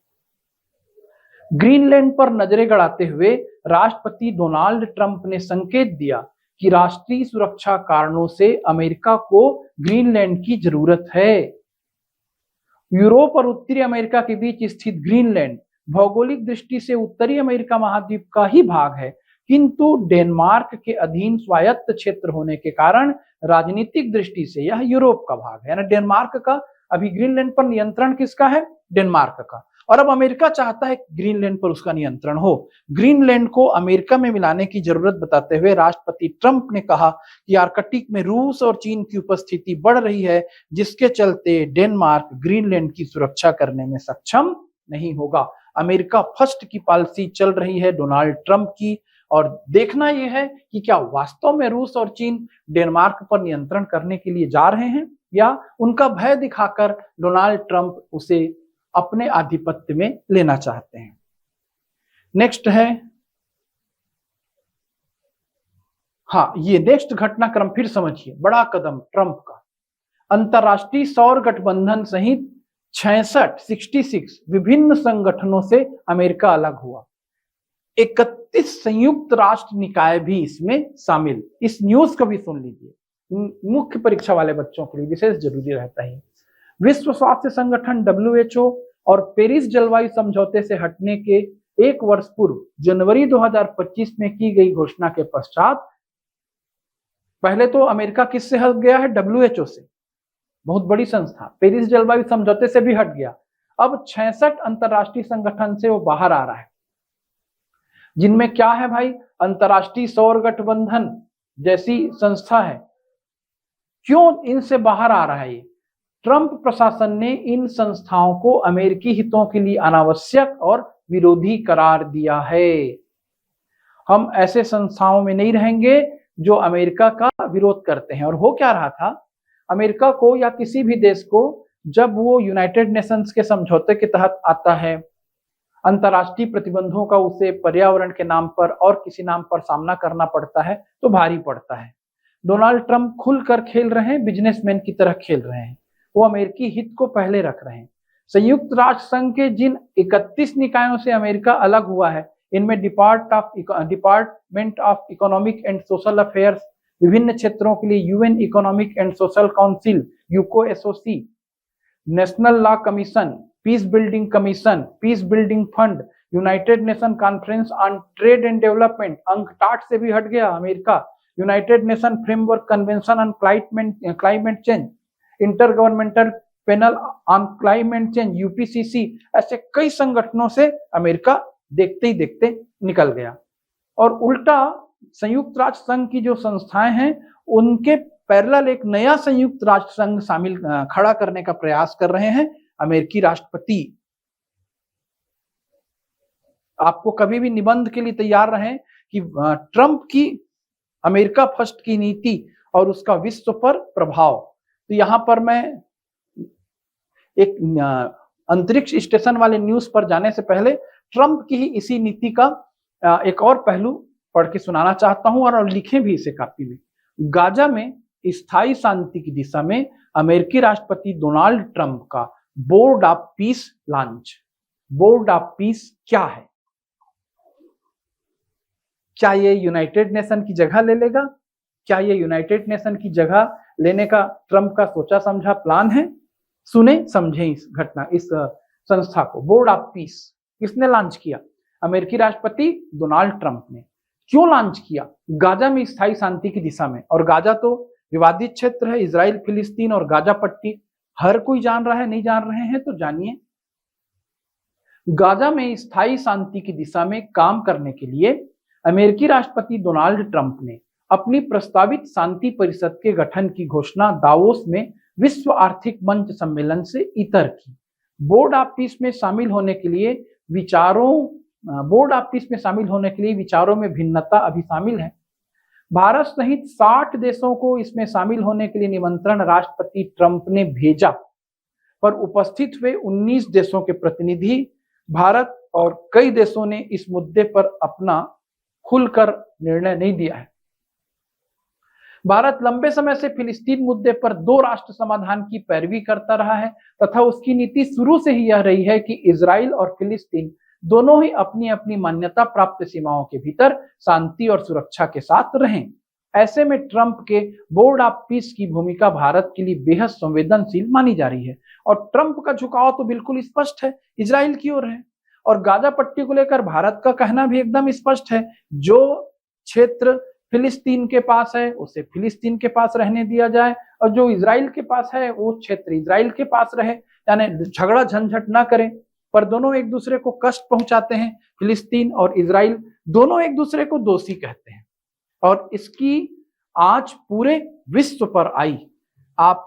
ग्रीनलैंड पर नजरें गड़ाते हुए राष्ट्रपति डोनाल्ड ट्रंप ने संकेत दिया कि राष्ट्रीय सुरक्षा कारणों से अमेरिका को ग्रीनलैंड की जरूरत है। यूरोप और उत्तरी अमेरिका के बीच स्थित ग्रीनलैंड भौगोलिक दृष्टि से उत्तरी अमेरिका महाद्वीप का ही भाग है, किंतु डेनमार्क के अधीन स्वायत्त क्षेत्र होने के कारण राजनीतिक दृष्टि से यह यूरोप का भाग है। यानी डेनमार्क का अभी ग्रीनलैंड पर नियंत्रण किसका है? डेनमार्क का। और अब अमेरिका चाहता है ग्रीनलैंड पर उसका नियंत्रण हो। ग्रीनलैंड को अमेरिका में मिलाने की जरूरत बताते हुए राष्ट्रपति ट्रंप ने कहा कि आर्कटिक में रूस और चीन की उपस्थिति बढ़ रही है, जिसके चलते डेनमार्क ग्रीनलैंड की सुरक्षा करने में सक्षम नहीं होगा। अमेरिका फर्स्ट की पॉलिसी चल रही है डोनाल्ड ट्रंप की। और देखना यह है कि क्या वास्तव में रूस और चीन डेनमार्क पर नियंत्रण करने के लिए जा रहे हैं, या उनका भय दिखाकर डोनाल्ड ट्रंप उसे अपने आधिपत्य में लेना चाहते हैं। नेक्स्ट है, हाँ, ये नेक्स्ट घटनाक्रम फिर समझिए, बड़ा कदम ट्रंप का। अंतरराष्ट्रीय सौर गठबंधन सहित 66 विभिन्न संगठनों से अमेरिका अलग हुआ। 31 संयुक्त राष्ट्र निकाय भी इसमें शामिल। इस न्यूज को भी सुन लीजिए, मुख्य परीक्षा वाले बच्चों के लिए विशेष जरूरी रहता है। विश्व स्वास्थ्य संगठन WHO और पेरिस जलवायु समझौते से हटने के 1 वर्ष पूर्व जनवरी 2025 में की गई घोषणा के पश्चात, पहले तो अमेरिका किससे हट गया है? WHO से, बहुत बड़ी संस्था। पेरिस जलवायु समझौते से भी हट गया। अब 66 अंतरराष्ट्रीय संगठन से वो बाहर आ रहा है, जिनमें क्या है भाई? अंतरराष्ट्रीय सौर गठबंधन जैसी संस्था है। क्यों इनसे बाहर आ रहा है ये? ट्रंप प्रशासन ने इन संस्थाओं को अमेरिकी हितों के लिए अनावश्यक और विरोधी करार दिया है। हम ऐसे संस्थाओं में नहीं रहेंगे जो अमेरिका का विरोध करते हैं। और हो क्या रहा था, अमेरिका को या किसी भी देश को जब वो यूनाइटेड नेशंस के समझौते के तहत आता है, अंतरराष्ट्रीय प्रतिबंधों का उसे पर्यावरण के नाम पर और किसी नाम पर सामना करना पड़ता है तो भारी पड़ता है। डोनाल्ड ट्रंप खुलकर खेल रहे हैं, बिजनेसमैन की तरह खेल रहे हैं। वो अमेरिकी हित को पहले रख रहे हैं। संयुक्त राष्ट्र संघ के जिन 31 निकायों से अमेरिका अलग हुआ है, इनमें department of economic and social affairs, विभिन्न क्षेत्रों के लिए UN economic and social council ECOSOC, national law commission, peace building commission, peace building fund, United Nation conference on trade and development, UNCTAD से भी हट गया America, United Nation framework convention on climate change, intergovernmental panel on climate change IPCC, ऐसे कई संगठनों से अमेरिका देखते ही देखते निकल गया। और उल्टा संयुक्त राष्ट्र संघ की जो संस्थाएं हैं, उनके पैरेलल एक नया संयुक्त राष्ट्र संघ शामिल खड़ा करने का प्रयास कर रहे हैं अमेरिकी राष्ट्रपति। आपको कभी भी निबंध के लिए तैयार रहें कि ट्रंप की अमेरिका फर्स्ट की नीति और उसका विश्व पर प्रभाव। तो यहां पर मैं एक अंतरिक्ष स्टेशन वाले न्यूज पर जाने से पहले ट्रंप की ही इसी नीति का एक और पहलू पढ़ के सुनाना चाहता हूं, और लिखे भी इसे कापी में। गाजा में स्थायी शांति की दिशा में अमेरिकी राष्ट्रपति डोनाल्ड ट्रंप का board of peace launch. Board of peace क्या है? क्या ये यूनाइटेड नेशन की जगह ले लेगा? क्या ये यूनाइटेड नेशन की जगह लेने का ट्रंप का सोचा समझा प्लान है? सुने समझे इस संस्था को। बोर्ड ऑफ पीस किसने लॉन्च किया? अमेरिकी राष्ट्रपति डोनाल्ड ट्रंप ने। क्यों लॉन्च किया? गाजा में स्थायी शांति की दिशा में। और गाजा तो विवादित क्षेत्र है, इजराइल फिलिस्तीन और गाजा पट्टी हर कोई जान रहा है। नहीं जान रहे हैं तो जानिए। गाजा में स्थायी शांति की दिशा में काम करने के लिए अमेरिकी राष्ट्रपति डोनाल्ड ट्रंप ने अपनी प्रस्तावित शांति परिषद के गठन की घोषणा दावोस में विश्व आर्थिक मंच सम्मेलन से इतर की। बोर्ड ऑफ पीस में शामिल होने के लिए विचारों में भिन्नता अभी शामिल है। भारत सहित 60 देशों को इसमें शामिल होने के लिए निमंत्रण राष्ट्रपति ट्रंप ने भेजा, पर उपस्थित हुए 19 देशों के प्रतिनिधि भारत और कई देशों ने इस मुद्दे पर अपना खुलकर निर्णय नहीं दिया है। भारत लंबे समय से फिलिस्तीन मुद्दे पर 2 राष्ट्र समाधान की पैरवी करता रहा है तथा उसकी नीति शुरू से ही यह रही है कि इजराइल और फिलिस्तीन दोनों ही अपनी अपनी मान्यता प्राप्त सीमाओं के भीतर शांति और सुरक्षा के साथ रहें। ऐसे में ट्रंप के बोर्ड ऑफ पीस की भूमिका भारत के लिए बेहद संवेदनशील मानी जा रही है। और ट्रंप का झुकाव तो बिल्कुल स्पष्ट है, इजराइल की ओर है। और गाजा पट्टी को लेकर भारत का कहना भी एकदम स्पष्ट है, जो क्षेत्र फिलिस्तीन के पास है उसे फिलिस्तीन के पास रहने दिया जाए, और जो इजराइल के पास है वो क्षेत्र इजराइल के पास रहे। यानी झगड़ा झंझट ना करें, पर दोनों एक दूसरे को कष्ट पहुंचाते हैं। फिलिस्तीन और इजराइल दोनों एक दूसरे को दोषी कहते हैं, और इसकी आंच पूरे विश्व पर आई। आप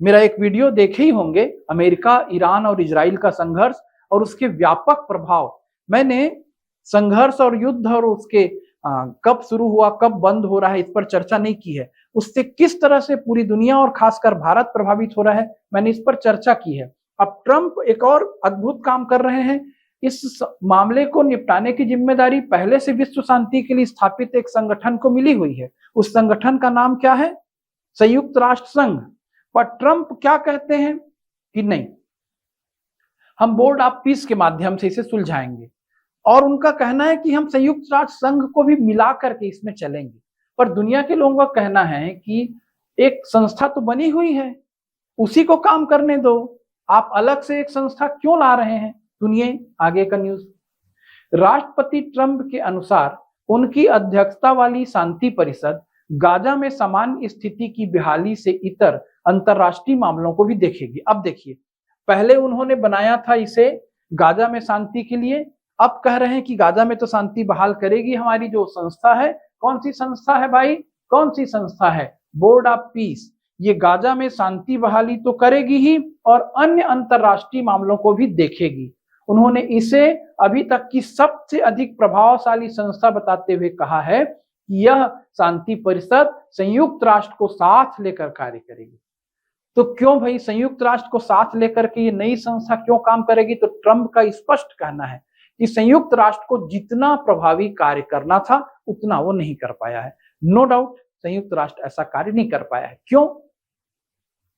मेरा एक वीडियो देखे ही होंगे, अमेरिका, ईरान और इजराइल का संघर्ष। और उसके व्यापक प्रभाव, मैंने संघर्ष और युद्ध और उसके कब शुरू हुआ कब बंद हो रहा है इस पर चर्चा नहीं की है। उससे किस तरह से पूरी दुनिया और खासकर भारत प्रभावित हो रहा है, मैंने इस पर चर्चा की है। अब ट्रंप एक और अद्भुत काम कर रहे हैं। इस मामले को निपटाने की जिम्मेदारी पहले से विश्व शांति के लिए स्थापित एक संगठन को मिली हुई है। उस संगठन का नाम क्या है? संयुक्त राष्ट्र संघ। पर ट्रंप क्या कहते हैं कि नहीं, हम बोर्ड ऑफ पीस के माध्यम से इसे सुलझाएंगे, और उनका कहना है कि हम संयुक्त राष्ट्र संघ को भी मिला करके इसमें चलेंगे। पर दुनिया के लोगों का कहना है कि एक संस्था तो बनी हुई है, उसी को काम करने दो, आप अलग से एक संस्था क्यों ला रहे हैं? सुनिए आगे का न्यूज। राष्ट्रपति ट्रंप के अनुसार उनकी अध्यक्षता वाली शांति परिषद गाजा में सामान्य स्थिति की बहाली से इतर अंतरराष्ट्रीय मामलों को भी देखेगी। अब देखिए, पहले उन्होंने बनाया था इसे गाजा में शांति के लिए, अब कह रहे हैं कि गाजा में तो शांति बहाल करेगी हमारी जो संस्था है। कौन सी संस्था है भाई? कौन सी संस्था है? Board of peace. ये गाजा में शांति बहाली तो करेगी ही और अन्य अंतरराष्ट्रीय मामलों को भी देखेगी। उन्होंने इसे अभी तक की सबसे अधिक प्रभावशाली संस्था बताते हुए कहा है कि यह शांति परिषद संयुक्त राष्ट्र को साथ लेकर कार्य करेगी। तो क्यों भाई संयुक्त राष्ट्र को साथ लेकर के ये नई संस्था क्यों काम करेगी? तो ट्रंप का स्पष्ट कहना है कि संयुक्त राष्ट्र को जितना प्रभावी कार्य करना था उतना वो नहीं कर पाया है। नो डाउट संयुक्त राष्ट्र ऐसा कार्य नहीं कर पाया है। क्यों?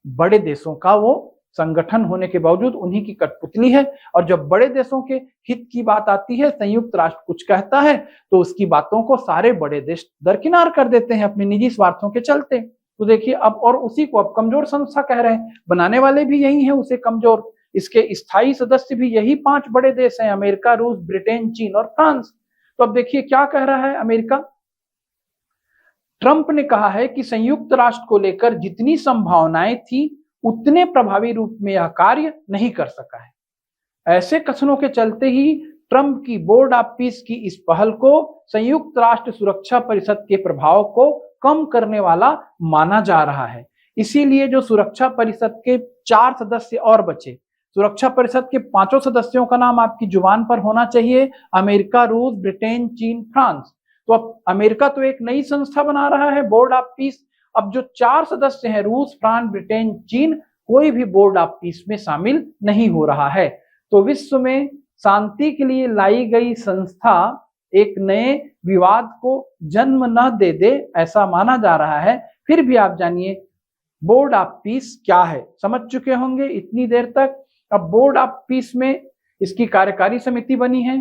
बड़े देशों का वो संगठन होने के बावजूद उन्हीं की कठपुतली है, और जब बड़े देशों के हित की बात आती है, संयुक्त राष्ट्र कुछ कहता है तो उसकी बातों को सारे बड़े देश दरकिनार कर देते हैं अपने निजी स्वार्थों के चलते। तो देखिए अब, और उसी को अब कमजोर संस्था कह रहे हैं, बनाने वाले भी यही है उसे कमजोर। इसके स्थायी सदस्य भी यही 5 बड़े देश हैं, अमेरिका, रूस, ब्रिटेन, चीन और फ्रांस। तो अब देखिए क्या कह रहा है अमेरिका। ट्रंप ने कहा है कि संयुक्त राष्ट्र को लेकर जितनी संभावनाएं थी उतने प्रभावी रूप में यह कार्य नहीं कर सका है। ऐसे कथनों के चलते ही ट्रंप की बोर्ड ऑफ पीस की इस पहल को संयुक्त राष्ट्र सुरक्षा परिषद के प्रभाव को कम करने वाला माना जा रहा है। इसीलिए जो सुरक्षा परिषद के 4 सदस्य और बचे, सुरक्षा परिषद के 5 सदस्यों का नाम आपकी जुबान पर होना चाहिए, अमेरिका, रूस, ब्रिटेन, चीन, फ्रांस। तो अब अमेरिका तो एक नई संस्था बना रहा है बोर्ड ऑफ पीस। अब जो 4 सदस्य हैं, रूस, फ्रांस, ब्रिटेन, चीन, कोई भी बोर्ड ऑफ पीस में शामिल नहीं हो रहा है। तो विश्व में शांति के लिए लाई गई संस्था एक नए विवाद को जन्म न दे दे, ऐसा माना जा रहा है। फिर भी आप जानिए बोर्ड ऑफ पीस क्या है, समझ चुके होंगे इतनी देर तक। अब बोर्ड ऑफ पीस में इसकी कार्यकारी समिति बनी है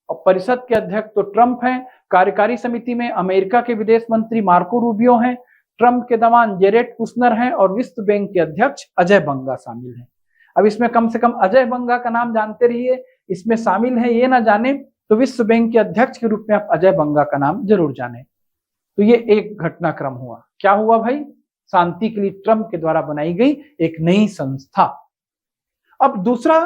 और परिषद के अध्यक्ष तो ट्रंप हैं। कार्यकारी समिति में अमेरिका के विदेश मंत्री मार्को रूबियो हैं, ट्रंप के दामाद जेरेड कुशनर हैं और विश्व बैंक के अध्यक्ष अजय बंगा शामिल हैं। अब इसमें कम से कम अजय बंगा का नाम जानते रहिए, इसमें शामिल है ये ना जाने तो विश्व बैंक के अध्यक्ष के रूप में आप अजय बंगा का नाम जरूर जाने। तो ये एक घटनाक्रम हुआ। क्या हुआ भाई? शांति के लिए ट्रंप के द्वारा बनाई गई एक नई संस्था। अब दूसरा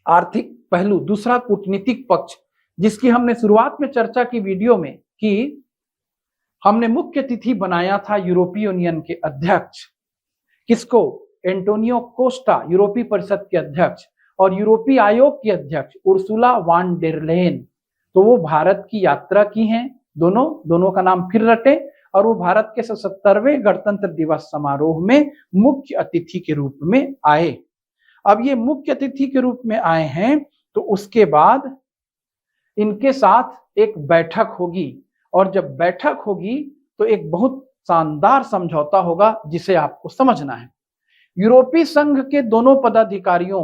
आर्थिक पहलू, दूसरा कूटनीतिक पक्ष जिसकी हमने शुरुआत में चर्चा की वीडियो में कि हमने मुख्य अतिथि बनाया था यूरोपीय यूनियन के अध्यक्ष, किसको? एंटोनियो कोस्टा, यूरोपीय परिषद के अध्यक्ष, और यूरोपीय आयोग की अध्यक्ष उर्सुला वान डेर लेयन। तो वो भारत की यात्रा की हैं, दोनों का नाम फिर रटे, और वो भारत के 77वें गणतंत्र दिवस समारोह में मुख्य अतिथि के रूप में आए। अब ये मुख्य अतिथि के रूप में आए हैं तो उसके बाद इनके साथ एक बैठक होगी, और जब बैठक होगी तो एक बहुत शानदार समझौता होगा जिसे आपको समझना है। यूरोपीय संघ के दोनों पदाधिकारियों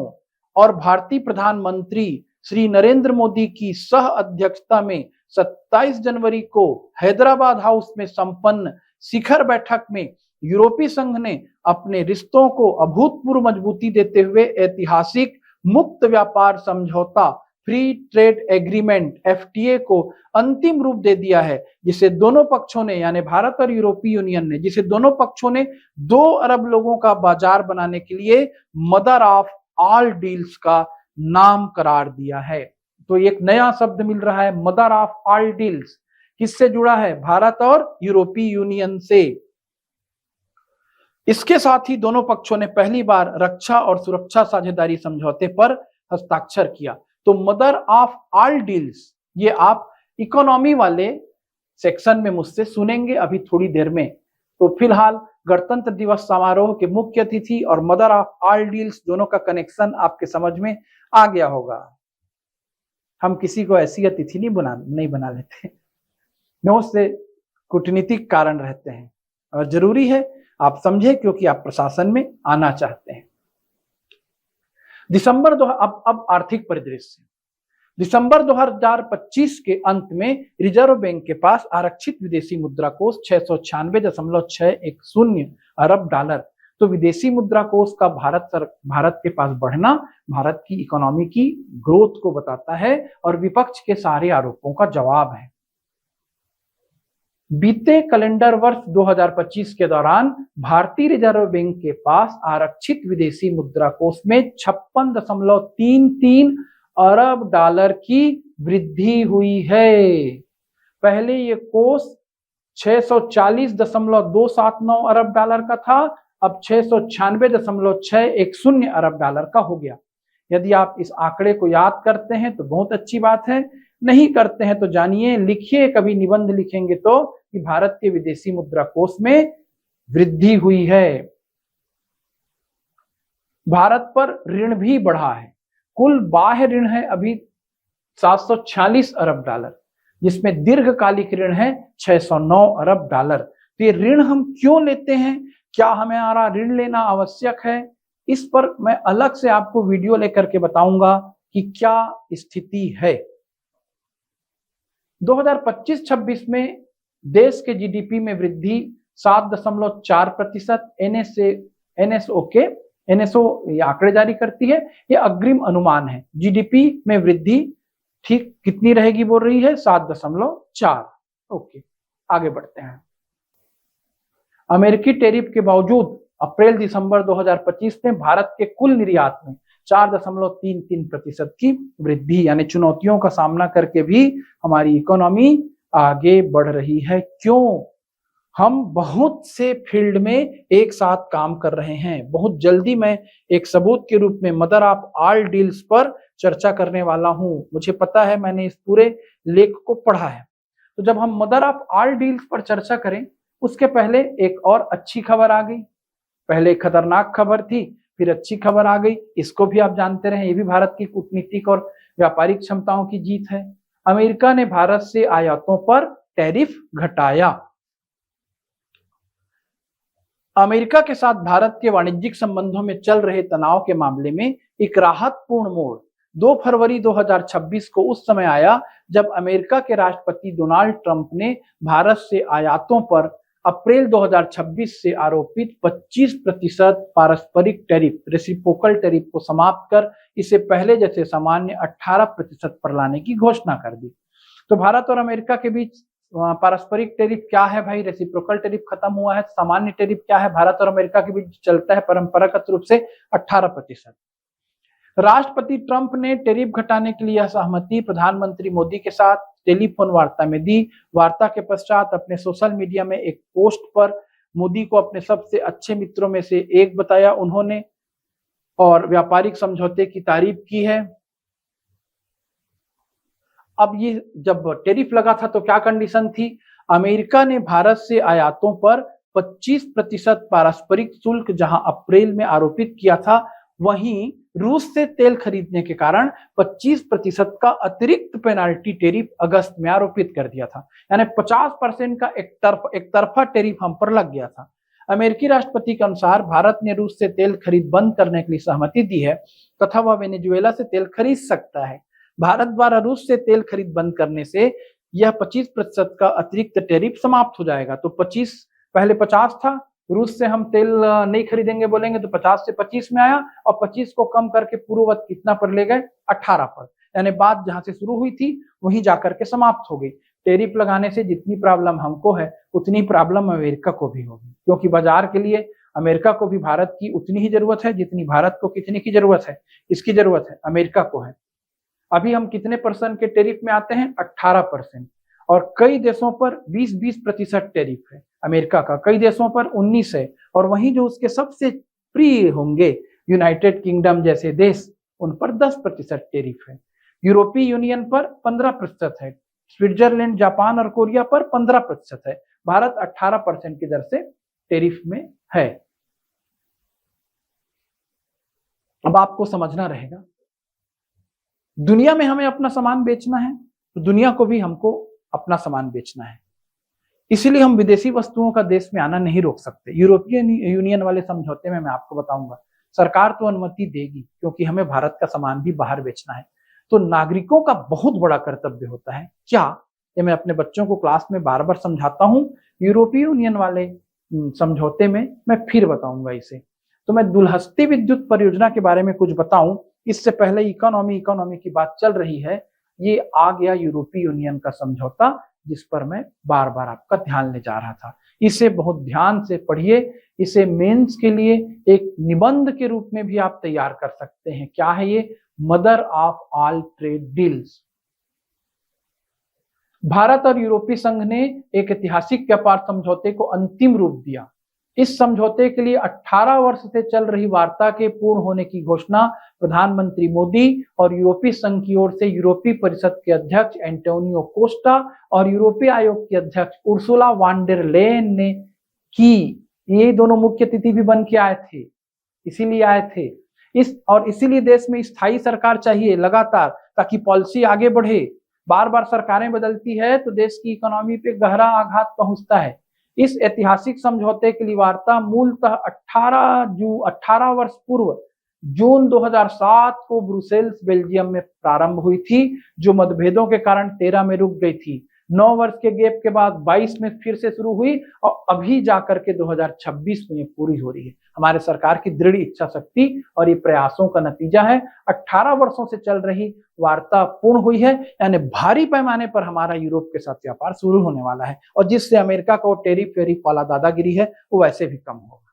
और भारतीय प्रधानमंत्री श्री नरेंद्र मोदी की सह अध्यक्षता में 27 जनवरी को हैदराबाद हाउस में संपन्न शिखर बैठक में यूरोपीय संघ ने अपने रिश्तों को अभूतपूर्व मजबूती देते हुए ऐतिहासिक मुक्त व्यापार समझौता फ्री ट्रेड एग्रीमेंट FTA को अंतिम रूप दे दिया है, जिसे दोनों पक्षों ने, यानी भारत और यूरोपीय यूनियन ने, जिसे दोनों पक्षों ने 2 अरब लोगों का बाजार बनाने के लिए मदर ऑफ ऑल डील्स का नाम करार दिया है। तो एक नया शब्द मिल रहा है, मदर ऑफ ऑल डील्स। किससे जुड़ा है? भारत और यूरोपीय यूनियन से। इसके साथ ही दोनों पक्षों ने पहली बार रक्षा और सुरक्षा साझेदारी समझौते पर हस्ताक्षर किया। तो मदर ऑफ ऑल डील्स, ये आप इकोनॉमी वाले सेक्शन में मुझसे सुनेंगे अभी थोड़ी देर में। तो फिलहाल गणतंत्र दिवस समारोह के मुख्य अतिथि और मदर ऑफ ऑल डील्स दोनों का कनेक्शन आपके समझ में आ गया होगा। हम किसी को ऐसी अतिथि नहीं बना लेते, बहुत से कूटनीतिक कारण रहते हैं और जरूरी है आप समझे, क्योंकि आप प्रशासन में आना चाहते हैं। अब आर्थिक परिदृश्य। दिसंबर 2025 के अंत में रिजर्व बैंक के पास आरक्षित विदेशी मुद्रा कोष 696.610 अरब डॉलर। तो विदेशी मुद्रा कोष का भारत के पास बढ़ना भारत की इकोनॉमी की ग्रोथ को बताता है और विपक्ष के सारे आरोपों का जवाब है। बीते कैलेंडर वर्ष 2025 के दौरान भारतीय रिजर्व बैंक के पास आरक्षित विदेशी मुद्रा कोष में 56.33 अरब डॉलर की वृद्धि हुई है। पहले ये कोष 640.279 अरब डॉलर का था, अब 696.610 अरब डॉलर का हो गया। यदि आप इस आंकड़े को याद करते हैं तो बहुत अच्छी बात है, नहीं करते हैं तो जानिए, लिखिए, कभी निबंध लिखेंगे तो कि भारत के विदेशी मुद्रा कोष में वृद्धि हुई है। भारत पर ऋण भी बढ़ा है। कुल बाह्य ऋण है अभी 746 अरब डॉलर, जिसमें दीर्घकालिक ऋण है 609 अरब डॉलर। तो ये ऋण हम क्यों लेते हैं, क्या हमारा ऋण लेना आवश्यक है, इस पर मैं अलग से आपको वीडियो लेकर के बताऊंगा कि क्या स्थिति है। 2025-26 में देश के जीडीपी में वृद्धि 7.4%। एनएसओ ये आंकड़े जारी करती है, ये अग्रिम अनुमान है। जीडीपी में वृद्धि ठीक कितनी रहेगी बोल रही है, 7.4। ओके, आगे बढ़ते हैं। अमेरिकी टैरिफ के बावजूद अप्रैल दिसंबर 2025 में भारत के कुल निर्यात में 4.33% की वृद्धि, यानी चुनौतियों का सामना करके भी हमारी इकोनॉमी आगे बढ़ रही है। क्यों? हम बहुत से फील्ड में एक साथ काम कर रहे हैं। बहुत जल्दी मैं एक सबूत के रूप में मदर ऑफ ऑल डील्स पर चर्चा करने वाला हूं। मुझे पता है, मैंने इस पूरे लेख को पढ़ा है। तो जब हम मदर ऑफ ऑल डील्स पर चर्चा करें, उसके पहले एक और अच्छी खबर आ गई। पहले खतरनाक खबर थी, फिर अच्छी खबर आ गई। इसको भी आप जानते रहे, ये भी भारत की कूटनीतिक और व्यापारिक क्षमताओं की जीत है। अमेरिका ने भारत से आयातों पर टैरिफ घटाया। अमेरिका के साथ भारत के वाणिज्यिक संबंधों में चल रहे तनाव के मामले में एक राहतपूर्ण मोड़ 2 फरवरी 2026 को उस समय आया जब अमेरिका के राष्ट्रपति डोनाल्ड ट्रंप ने भारत से आयातों पर अप्रैल 2026 से आरोपित 25% पारस्परिक टैरिफ, रेसिप्रोकल टैरिफ को समाप्त कर इसे पहले जैसे सामान्य 18% पर लाने की घोषणा कर दी। तो भारत और अमेरिका के बीच पारस्परिक टैरिफ क्या है भाई? रेसिप्रोकल टैरिफ खत्म हुआ है। सामान्य टैरिफ क्या है? भारत और अमेरिका के बीच चलता है परंपरागत रूप से 18%। राष्ट्रपति ट्रंप ने टैरिफ घटाने के लिए सहमति प्रधानमंत्री मोदी के साथ टेलीफोन वार्ता में दी। वार्ता के पश्चात अपने सोशल मीडिया में एक पोस्ट पर मोदी को अपने सबसे अच्छे मित्रों में से एक बताया उन्होंने, और व्यापारिक समझौते की तारीफ की है। अब ये जब टैरिफ लगा था तो क्या कंडीशन थी? अमेरिका ने भारत से आयातों पर 25% पारस्परिक शुल्क जहां अप्रैल में आरोपित किया था, वहीं रूस से तेल खरीदने के कारण 25% का अतिरिक्त पेनाल्टी टैरिफ अगस्त में आरोपित कर दिया था। यानी 50% का एक तरफा टैरिफ हम पर लग गया था। अमेरिकी राष्ट्रपति के अनुसार भारत ने रूस से तेल खरीद बंद करने के लिए सहमति दी है तथा वह वेनेजुएला से तेल खरीद सकता है। भारत द्वारा रूस से तेल खरीद बंद करने से यह 25% का अतिरिक्त टैरिफ समाप्त हो जाएगा। तो 25, पहले 50 था, रूस से हम तेल नहीं खरीदेंगे बोलेंगे तो 50 से 25 में आया, और 25 को कम करके पूर्ववत कितना पर ले गए? 18 पर। यानी बात जहां से शुरू हुई थी वहीं जाकर के समाप्त हो गई। टैरिफ लगाने से जितनी प्रॉब्लम हमको है उतनी प्रॉब्लम अमेरिका को भी होगी, क्योंकि बाजार के लिए अमेरिका को भी भारत की उतनी ही जरूरत है जितनी भारत को कितने की जरूरत है? इसकी जरूरत है, अमेरिका को है। अभी हम कितने परसेंट के टैरिफ में आते हैं? 18%। और कई देशों पर 20% टैरिफ है अमेरिका का, कई देशों पर 19 है, और वहीं जो उसके सबसे प्रिय होंगे यूनाइटेड किंगडम जैसे देश, उन पर 10% टेरिफ है। यूरोपीय यूनियन पर 15% है। स्विट्जरलैंड, जापान और कोरिया पर 15% है। भारत 18% की दर से टेरिफ में है। अब आपको समझना रहेगा, दुनिया में हमें अपना सामान बेचना है तो दुनिया को भी हमको अपना सामान बेचना है। इसीलिए हम विदेशी वस्तुओं का देश में आना नहीं रोक सकते। यूरोपियन यूनियन वाले समझौते में मैं आपको बताऊंगा, सरकार तो अनुमति देगी क्योंकि हमें भारत का सामान भी बाहर बेचना है। तो नागरिकों का बहुत बड़ा कर्तव्य होता है। क्या? ये मैं अपने बच्चों को क्लास में बार बार समझाता हूँ। यूरोपीय यूनियन वाले समझौते में मैं फिर बताऊंगा इसे। तो मैं दुलहस्ती विद्युत परियोजना के बारे में कुछ बताऊं, इससे पहले इकोनॉमी की बात चल रही है। ये आ गया यूरोपीय यूनियन का समझौता, जिस पर मैं बार बार आपका ध्यान ले जा रहा था। इसे बहुत ध्यान से पढ़िए। इसे मेंस के लिए एक निबंध के रूप में भी आप तैयार कर सकते हैं। क्या है ये? Mother of all trade deals. Bharat और यूरोपीय संघ ने एक ऐतिहासिक व्यापार समझौते को अंतिम रूप दिया। इस समझौते के लिए 18 वर्ष से चल रही वार्ता के पूर्ण होने की घोषणा प्रधानमंत्री मोदी और यूरोपीय संघ की ओर से यूरोपीय परिषद के अध्यक्ष एंटोनियो कोस्टा और यूरोपीय आयोग की अध्यक्ष उर्सुला वान डेर लेयन ने की। ये दोनों मुख्य अतिथि भी बन के आए थे, इसीलिए आए थे। इसीलिए देश में स्थायी सरकार चाहिए लगातार, ताकि पॉलिसी आगे बढ़े। बार बार सरकारें बदलती है तो देश की इकोनॉमी पे गहरा आघात पहुंचता है। इस ऐतिहासिक समझौते के लिए वार्ता मूलतः 18 वर्ष पूर्व जून 2007 को ब्रुसेल्स, बेल्जियम में प्रारंभ हुई थी, जो मतभेदों के कारण 13 में रुक गई थी। 9 वर्ष के गैप के बाद 22 में फिर से शुरू हुई और अभी जाकर के 2026 में पूरी हो रही है। हमारे सरकार की दृढ़ इच्छा शक्ति और ये प्रयासों का नतीजा है। 18 वर्षों से चल रही वार्ता पूर्ण हुई है, यानी भारी पैमाने पर हमारा यूरोप के साथ व्यापार शुरू होने वाला है, और जिससे अमेरिका का टेरिफ वेरिफ वाला दादागिरी है वो वैसे भी कम होगा।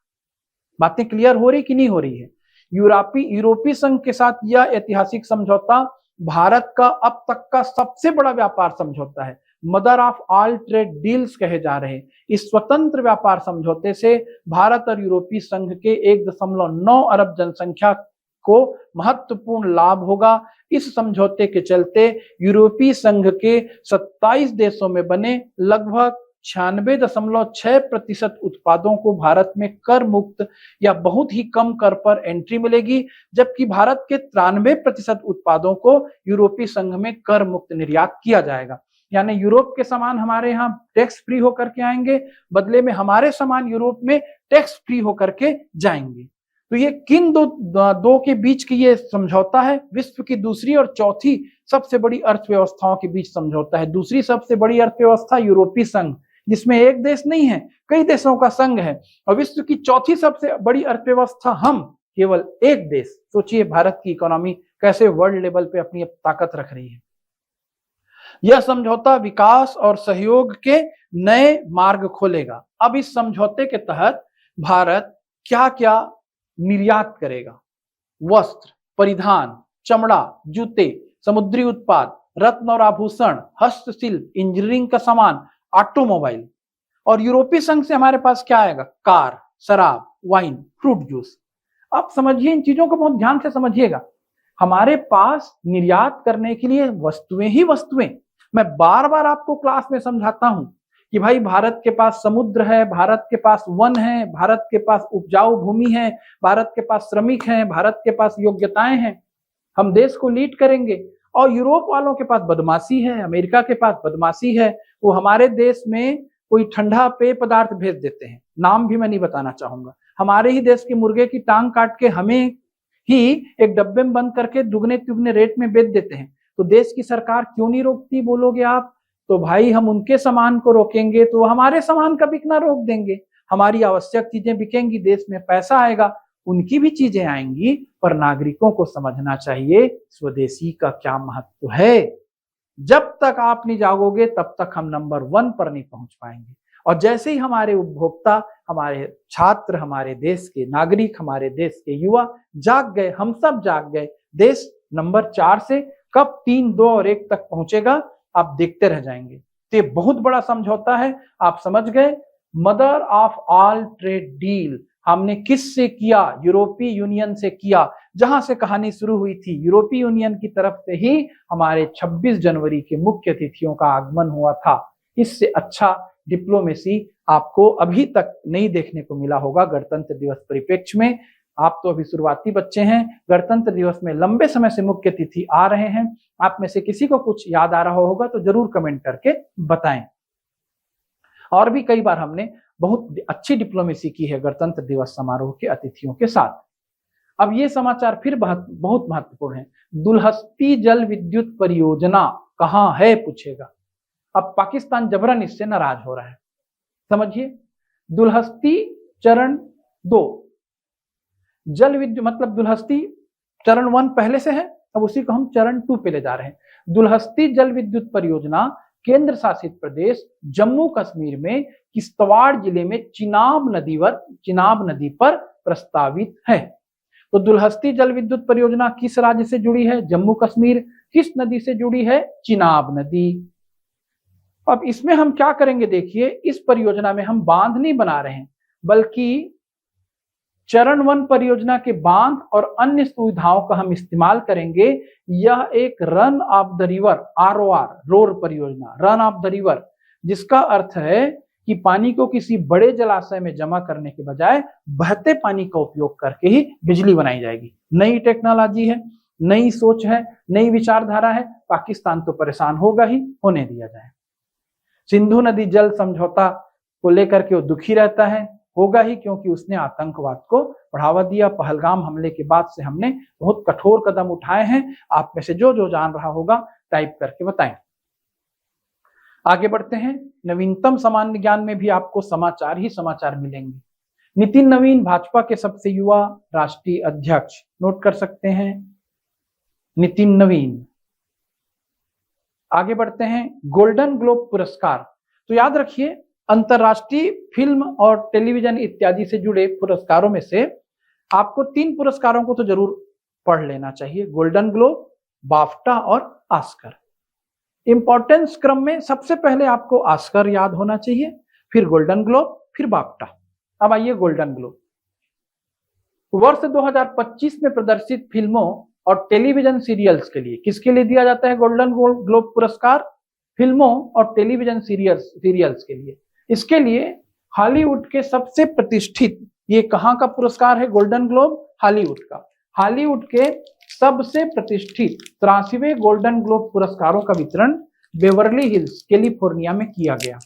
बातें क्लियर हो रही कि नहीं हो रही है? यूरोपीय संघ के साथ यह ऐतिहासिक समझौता भारत का अब तक का सबसे बड़ा व्यापार समझौता है। Mother of all trade deals कहे जा रहे इस स्वतंत्र व्यापार समझौते से भारत और यूरोपीय संघ के 1.9 अरब जनसंख्या को महत्वपूर्ण लाभ होगा। इस समझौते के चलते यूरोपीय संघ के 27 देशों में बने लगभग 96.6% उत्पादों को भारत में कर मुक्त या बहुत ही कम कर पर एंट्री मिलेगी, जबकि भारत के 93% उत्पादों को यूरोपीय संघ में कर मुक्त निर्यात किया जाएगा। यानी यूरोप के सामान हमारे यहाँ टैक्स फ्री होकर के आएंगे, बदले में हमारे सामान यूरोप में टैक्स फ्री होकर के जाएंगे। तो ये किन दो के बीच की ये समझौता है? विश्व की दूसरी और चौथी सबसे बड़ी अर्थव्यवस्थाओं के बीच समझौता है। दूसरी सबसे बड़ी अर्थव्यवस्था यूरोपीय संघ, जिसमें एक देश नहीं है, कई देशों का संघ है। और विश्व की चौथी सबसे बड़ी अर्थव्यवस्था हम, केवल एक देश। सोचिए भारत की इकोनॉमी कैसे वर्ल्ड लेवल पे अपनी ताकत रख रही है। यह समझौता विकास और सहयोग के नए मार्ग खोलेगा। अब इस समझौते के तहत भारत क्या क्या निर्यात करेगा? वस्त्र, परिधान, चमड़ा, जूते, समुद्री उत्पाद, रत्न और आभूषण, हस्तशिल्प, इंजीनियरिंग का सामान, ऑटोमोबाइल। और यूरोपीय संघ से हमारे पास क्या आएगा? कार, शराब, वाइन, फ्रूट जूस। अब समझिए, इन चीजों को बहुत ध्यान से समझिएगा। हमारे पास निर्यात करने के लिए वस्तुएं ही वस्तुएं। मैं बार बार आपको क्लास में समझाता हूं कि भाई भारत के पास समुद्र है, भारत के पास वन है, भारत के पास उपजाऊ भूमि है, भारत के पास श्रमिक हैं, भारत के पास योग्यताएं हैं। हम देश को लीड करेंगे। और यूरोप वालों के पास बदमाशी है, अमेरिका के पास बदमाशी है। वो हमारे देश में कोई ठंडा पेय पदार्थ भेज देते हैं, नाम भी मैं नहीं बताना चाहूंगा। हमारे ही देश के मुर्गे की टांग काट के हमें ही एक डब्बे में बंद करके दुगने तिगने रेट में बेच देते हैं। तो देश की सरकार क्यों नहीं रोकती बोलोगे आप? तो भाई हम उनके सामान को रोकेंगे तो हमारे सामान का बिकना रोक देंगे। हमारी आवश्यक चीजें बिकेंगी, देश में पैसा आएगा, उनकी भी चीजें आएंगी। पर नागरिकों को समझना चाहिए स्वदेशी का क्या महत्व है। जब तक आप नहीं जागोगे तब तक हम नंबर 1 पर नहीं पहुंच पाएंगे। और जैसे ही हमारे उपभोक्ता, हमारे छात्र, हमारे देश के नागरिक, हमारे देश के युवा जाग गए, हम सब जाग गए, देश नंबर 4 से कब 3, 2 और 1 तक पहुंचेगा आप देखते रह जाएंगे। तो ये बहुत बड़ा समझौता है, आप समझ गए। Mother of all trade deal, हमने किस से किया? यूरोपीय यूनियन से किया। जहां से कहानी शुरू हुई थी, यूरोपीय यूनियन की तरफ से ही हमारे 26 जनवरी के मुख्य अतिथियों का आगमन हुआ था। इससे अच्छा डिप्लोमेसी आपको अभी तक नहीं देखने को मिला होगा गणतंत्र दिवस परिप्रेक्ष्य में। आप तो अभी शुरुआती बच्चे हैं, गणतंत्र दिवस में लंबे समय से मुख्य अतिथि आ रहे हैं। आप में से किसी को कुछ याद आ रहा होगा तो जरूर कमेंट करके बताएं। और भी कई बार हमने बहुत अच्छी डिप्लोमेसी की है गणतंत्र दिवस समारोह के अतिथियों के साथ। अब ये समाचार फिर बहुत महत्वपूर्ण है। दुलहस्ती जल विद्युत परियोजना कहाँ है पूछेगा। अब पाकिस्तान जबरन इससे नाराज हो रहा है। समझिए, दुलहस्ती चरण 2 जल विद्युत, मतलब दुलहस्ती चरण 1 पहले से है, अब उसी को हम चरण 2 पे ले जा रहे हैं। दुलहस्ती जल विद्युत परियोजना केंद्र शासित प्रदेश जम्मू कश्मीर में किश्तवाड़ जिले में चिनाब नदी पर प्रस्तावित है। तो दुलहस्ती जल विद्युत परियोजना किस राज्य से जुड़ी है? जम्मू कश्मीर। किस नदी से जुड़ी है? चिनाब नदी। अब इसमें हम क्या करेंगे देखिए, इस परियोजना में हम बांध नहीं बना रहे हैं, बल्कि चरण 1 परियोजना के बांध और अन्य सुविधाओं का हम इस्तेमाल करेंगे। यह एक run of the river roar परियोजना, रन ऑफ द रिवर, जिसका अर्थ है कि पानी को किसी बड़े जलाशय में जमा करने के बजाय बहते पानी का उपयोग करके ही बिजली बनाई जाएगी। नई टेक्नोलॉजी है, नई सोच है, नई विचारधारा है। पाकिस्तान तो परेशान होगा ही, होने दिया जाए। सिंधु नदी जल समझौता को लेकर के वो दुखी रहता है, होगा ही, क्योंकि उसने आतंकवाद को बढ़ावा दिया। पहलगाम हमले के बाद से हमने बहुत कठोर कदम उठाए हैं। आप में से जो जान रहा होगा टाइप करके बताएं। आगे बढ़ते हैं। नवीनतम सामान्य ज्ञान में भी आपको समाचार ही समाचार मिलेंगे। नितिन नवीन भाजपा के सबसे युवा राष्ट्रीय अध्यक्ष, नोट कर सकते हैं, नितिन नवीन। आगे बढ़ते हैं। गोल्डन ग्लोब पुरस्कार, तो याद रखिए अंतरराष्ट्रीय फिल्म और टेलीविजन इत्यादि से जुड़े पुरस्कारों में से आपको 3 पुरस्कारों को तो जरूर पढ़ लेना चाहिए, गोल्डन ग्लोब, बाफ्टा और ऑस्कर। इंपॉर्टेंस क्रम में सबसे पहले आपको ऑस्कर याद होना चाहिए, फिर गोल्डन ग्लोब, फिर बाफ्टा। अब आइए गोल्डन ग्लोब। वर्ष 2025 में प्रदर्शित फिल्मों और टेलीविजन सीरियल्स के लिए किसके लिए दिया जाता है गोल्डन ग्लोब पुरस्कार? फिल्मों और टेलीविजन सीरियल्स के लिए। इसके लिए हॉलीवुड के सबसे प्रतिष्ठित, ये कहां का पुरस्कार है गोल्डन ग्लोब? हॉलीवुड का। हॉलीवुड के सबसे प्रतिष्ठित 83वें गोल्डन ग्लोब पुरस्कारों का वितरण बेवर्ली हिल्स कैलिफोर्निया में किया गया।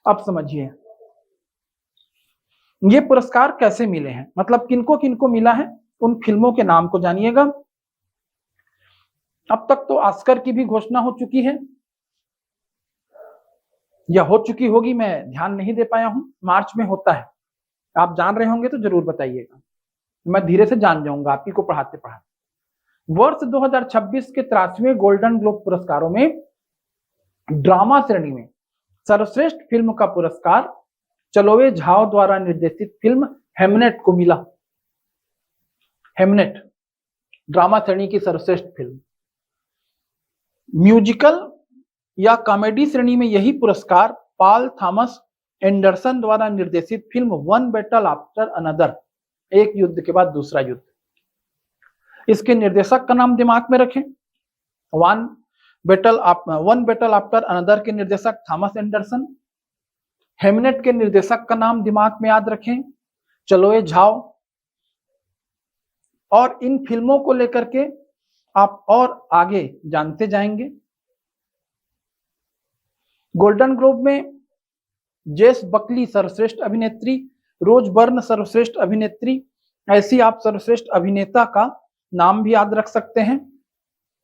अब समझिए ये पुरस्कार कैसे मिले हैं, मतलब किनको किनको मिला है, उन फिल्मों के नाम को जानिएगा। अब तक तो ऑस्कर की भी घोषणा हो चुकी है या हो चुकी होगी, मैं ध्यान नहीं दे पाया हूं। मार्च में होता है, आप जान रहे होंगे तो जरूर बताइएगा, मैं धीरे से जान जाऊंगा आप ही को पढ़ाते पढ़ाते। वर्ष 2026 के 83वें गोल्डन ग्लोब पुरस्कारों में ड्रामा श्रेणी में सर्वश्रेष्ठ फिल्म का पुरस्कार चलोवे झाओ द्वारा निर्देशित फिल्म हेमनेट को मिला। हेमनेट ड्रामा श्रेणी की सर्वश्रेष्ठ फिल्म। म्यूजिकल या कॉमेडी श्रेणी में यही पुरस्कार पॉल थॉमस एंडरसन द्वारा निर्देशित film one battle after another, एक युद्ध के बाद दूसरा युद्ध। इसके निर्देशक का नाम दिमाग में रखें, वन बैटल आफ्टर अनदर के निर्देशक थॉमस एंडरसन। हेमनेट के निर्देशक का नाम दिमाग में याद रखें, चलोए झाओ। और इन फिल्मों को लेकर के आप और आगे जानते जाएंगे। गोल्डन ग्लोब में जेस बकली सर्वश्रेष्ठ अभिनेत्री, रोज बर्न सर्वश्रेष्ठ अभिनेत्री, ऐसी आप सर्वश्रेष्ठ अभिनेता का नाम भी याद रख सकते हैं।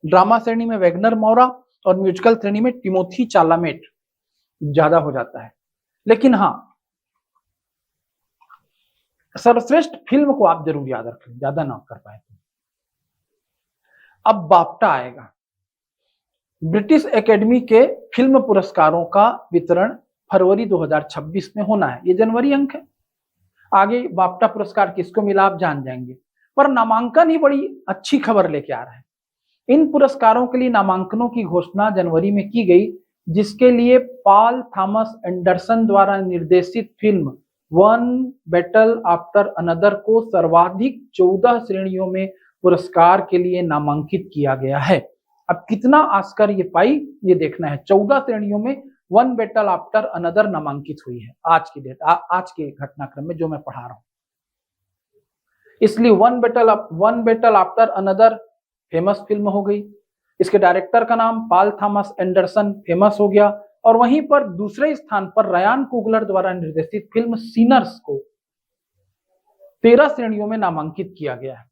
ड्रामा श्रेणी में वैगनर मौरा और म्यूजिकल श्रेणी में टिमोथी चालामेट ज्यादा हो जाता है। लेकिन हाँ, सर्वश्रेष्ठ फिल्म को आप जरूर याद रखें, ज्यादा ना कर पाए। अब बाफ्टा आएगा। ब्रिटिश एकेडमी के फिल्म पुरस्कारों का वितरण फरवरी 2026 में होना है, ये जनवरी अंक है। आगे बाफ्टा पुरस्कार किसको मिला आप जान जाएंगे, पर नामांकन ही बड़ी अच्छी खबर लेके आ रहा है। इन पुरस्कारों के लिए नामांकनों की घोषणा जनवरी में की गई, जिसके लिए पॉल थॉमस एंडरसन द्वारा निर्देशित film one battle after another को सर्वाधिक 14 श्रेणियों में पुरस्कार के लिए नामांकित किया गया है। अब कितना ऑस्कर ये पाई ये देखना है। 14 श्रेणियों में वन बैटल आफ्टर अनदर नामांकित हुई है आज की डेट, आज के घटनाक्रम में जो मैं पढ़ा रहा हूं। इसलिए one battle after another famous film हो गई। इसके डायरेक्टर का नाम पॉल थॉमस एंडरसन फेमस हो गया। और वहीं पर दूसरे स्थान पर रयान कुगलर द्वारा निर्देशित फिल्म सीनर्स को 13 श्रेणियों में नामांकित किया गया है।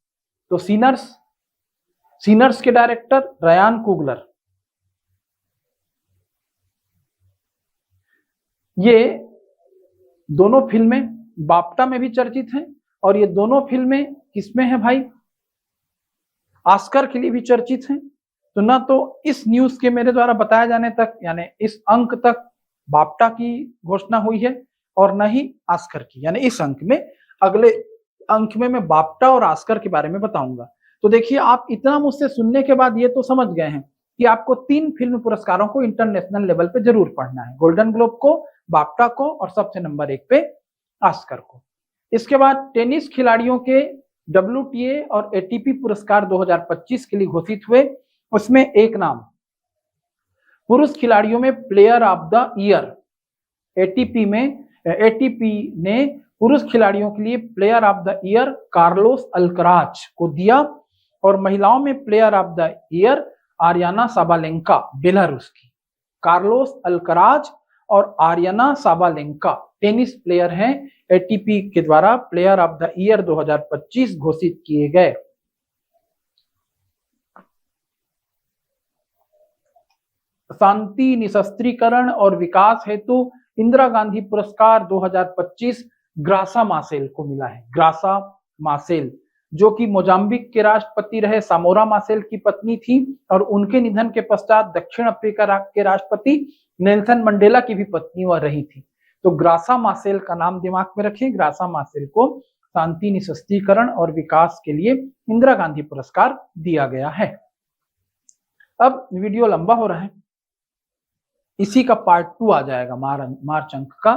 तो सीनर्स के डायरेक्टर रयान कुगलर, ये दोनों फिल्में बाफ्टा में भी चर्चित हैं और ये दोनों फिल्में किसमें है भाई, ऑस्कर के लिए भी चर्चित हैं। तो ना तो इस न्यूज के मेरे द्वारा बताया जाने तक यानी इस अंक तक बाफ्टा की घोषणा हुई है और न ही ऑस्कर की, यानी इस अंक में, अगले अंक में मैं बाफ्टा और ऑस्कर के बारे में बताऊंगा। तो देखिए, आप इतना मुझसे सुनने के बाद ये तो समझ गए हैं कि आपको 3 फिल्म पुरस्कारों को इंटरनेशनल लेवल पे जरूर पढ़ना है, गोल्डन ग्लोब को, बाफ्टा को और सबसे नंबर 1 पे ऑस्कर को। इसके बाद टेनिस खिलाड़ियों के WTA और ATP पुरस्कार 2025 के लिए घोषित हुए। उसमें एक नाम पुरुष खिलाड़ियों में player of the year, ATP ने पुरुष खिलाड़ियों के लिए player of the year Carlos Alcaraz को दिया और महिलाओं में player of the year Ariana Sabalenka, Belarus की। कार्लोस अल्कराज और आरियाना साबालेंका टेनिस प्लेयर हैं, ATP के द्वारा प्लेयर ऑफ द ईयर 2025 घोषित किए गए। शांति, निशस्त्रीकरण और विकास हेतु इंदिरा गांधी पुरस्कार 2025 ग्रासा मासेल को मिला है। ग्रासा मासेल, जो कि मोजाम्बिक के राष्ट्रपति रहे सामोरा मासेल की पत्नी थी और उनके निधन के पश्चात दक्षिण अफ्रीका के राष्ट्रपति नेल्सन मंडेला की भी पत्नी वह रही थी। तो ग्रासा मासेल का नाम दिमाग में रखें। ग्रासा मासेल को शांति, निशस्त्रीकरण और विकास के लिए इंदिरा गांधी पुरस्कार दिया गया है। अब वीडियो लंबा हो रहा है, इसी का पार्ट 2 आ जाएगा मार्च अंक का,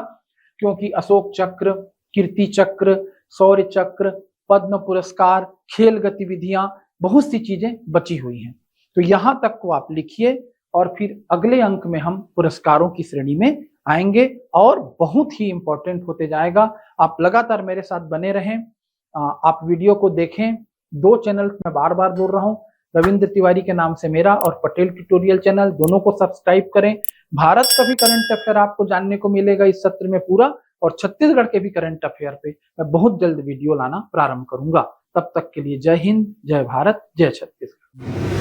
क्योंकि अशोक चक्र, कीर्ति चक्र, शौर्य चक्र, पद्म पुरस्कार, खेल गतिविधियां, बहुत सी चीजें बची हुई हैं। तो यहां तक को आप लिखिए और फिर अगले अंक में हम पुरस्कारों की श्रेणी में आएंगे और बहुत ही इंपॉर्टेंट होते जाएगा। आप लगातार मेरे साथ बने रहें, आप वीडियो को देखें। 2 चैनल मैं बार बार बोल रहा हूं, रविंद्र तिवारी के नाम से मेरा और पटेल ट्यूटोरियल चैनल, दोनों को सब्सक्राइब करें। भारत का भी करंट अफेयर आपको जानने को मिलेगा इस सत्र में पूरा, और छत्तीसगढ़ के भी करंट अफेयर पे मैं बहुत जल्द वीडियो लाना प्रारंभ करूंगा। तब तक के लिए जय हिंद, जय भारत, जय छत्तीसगढ़।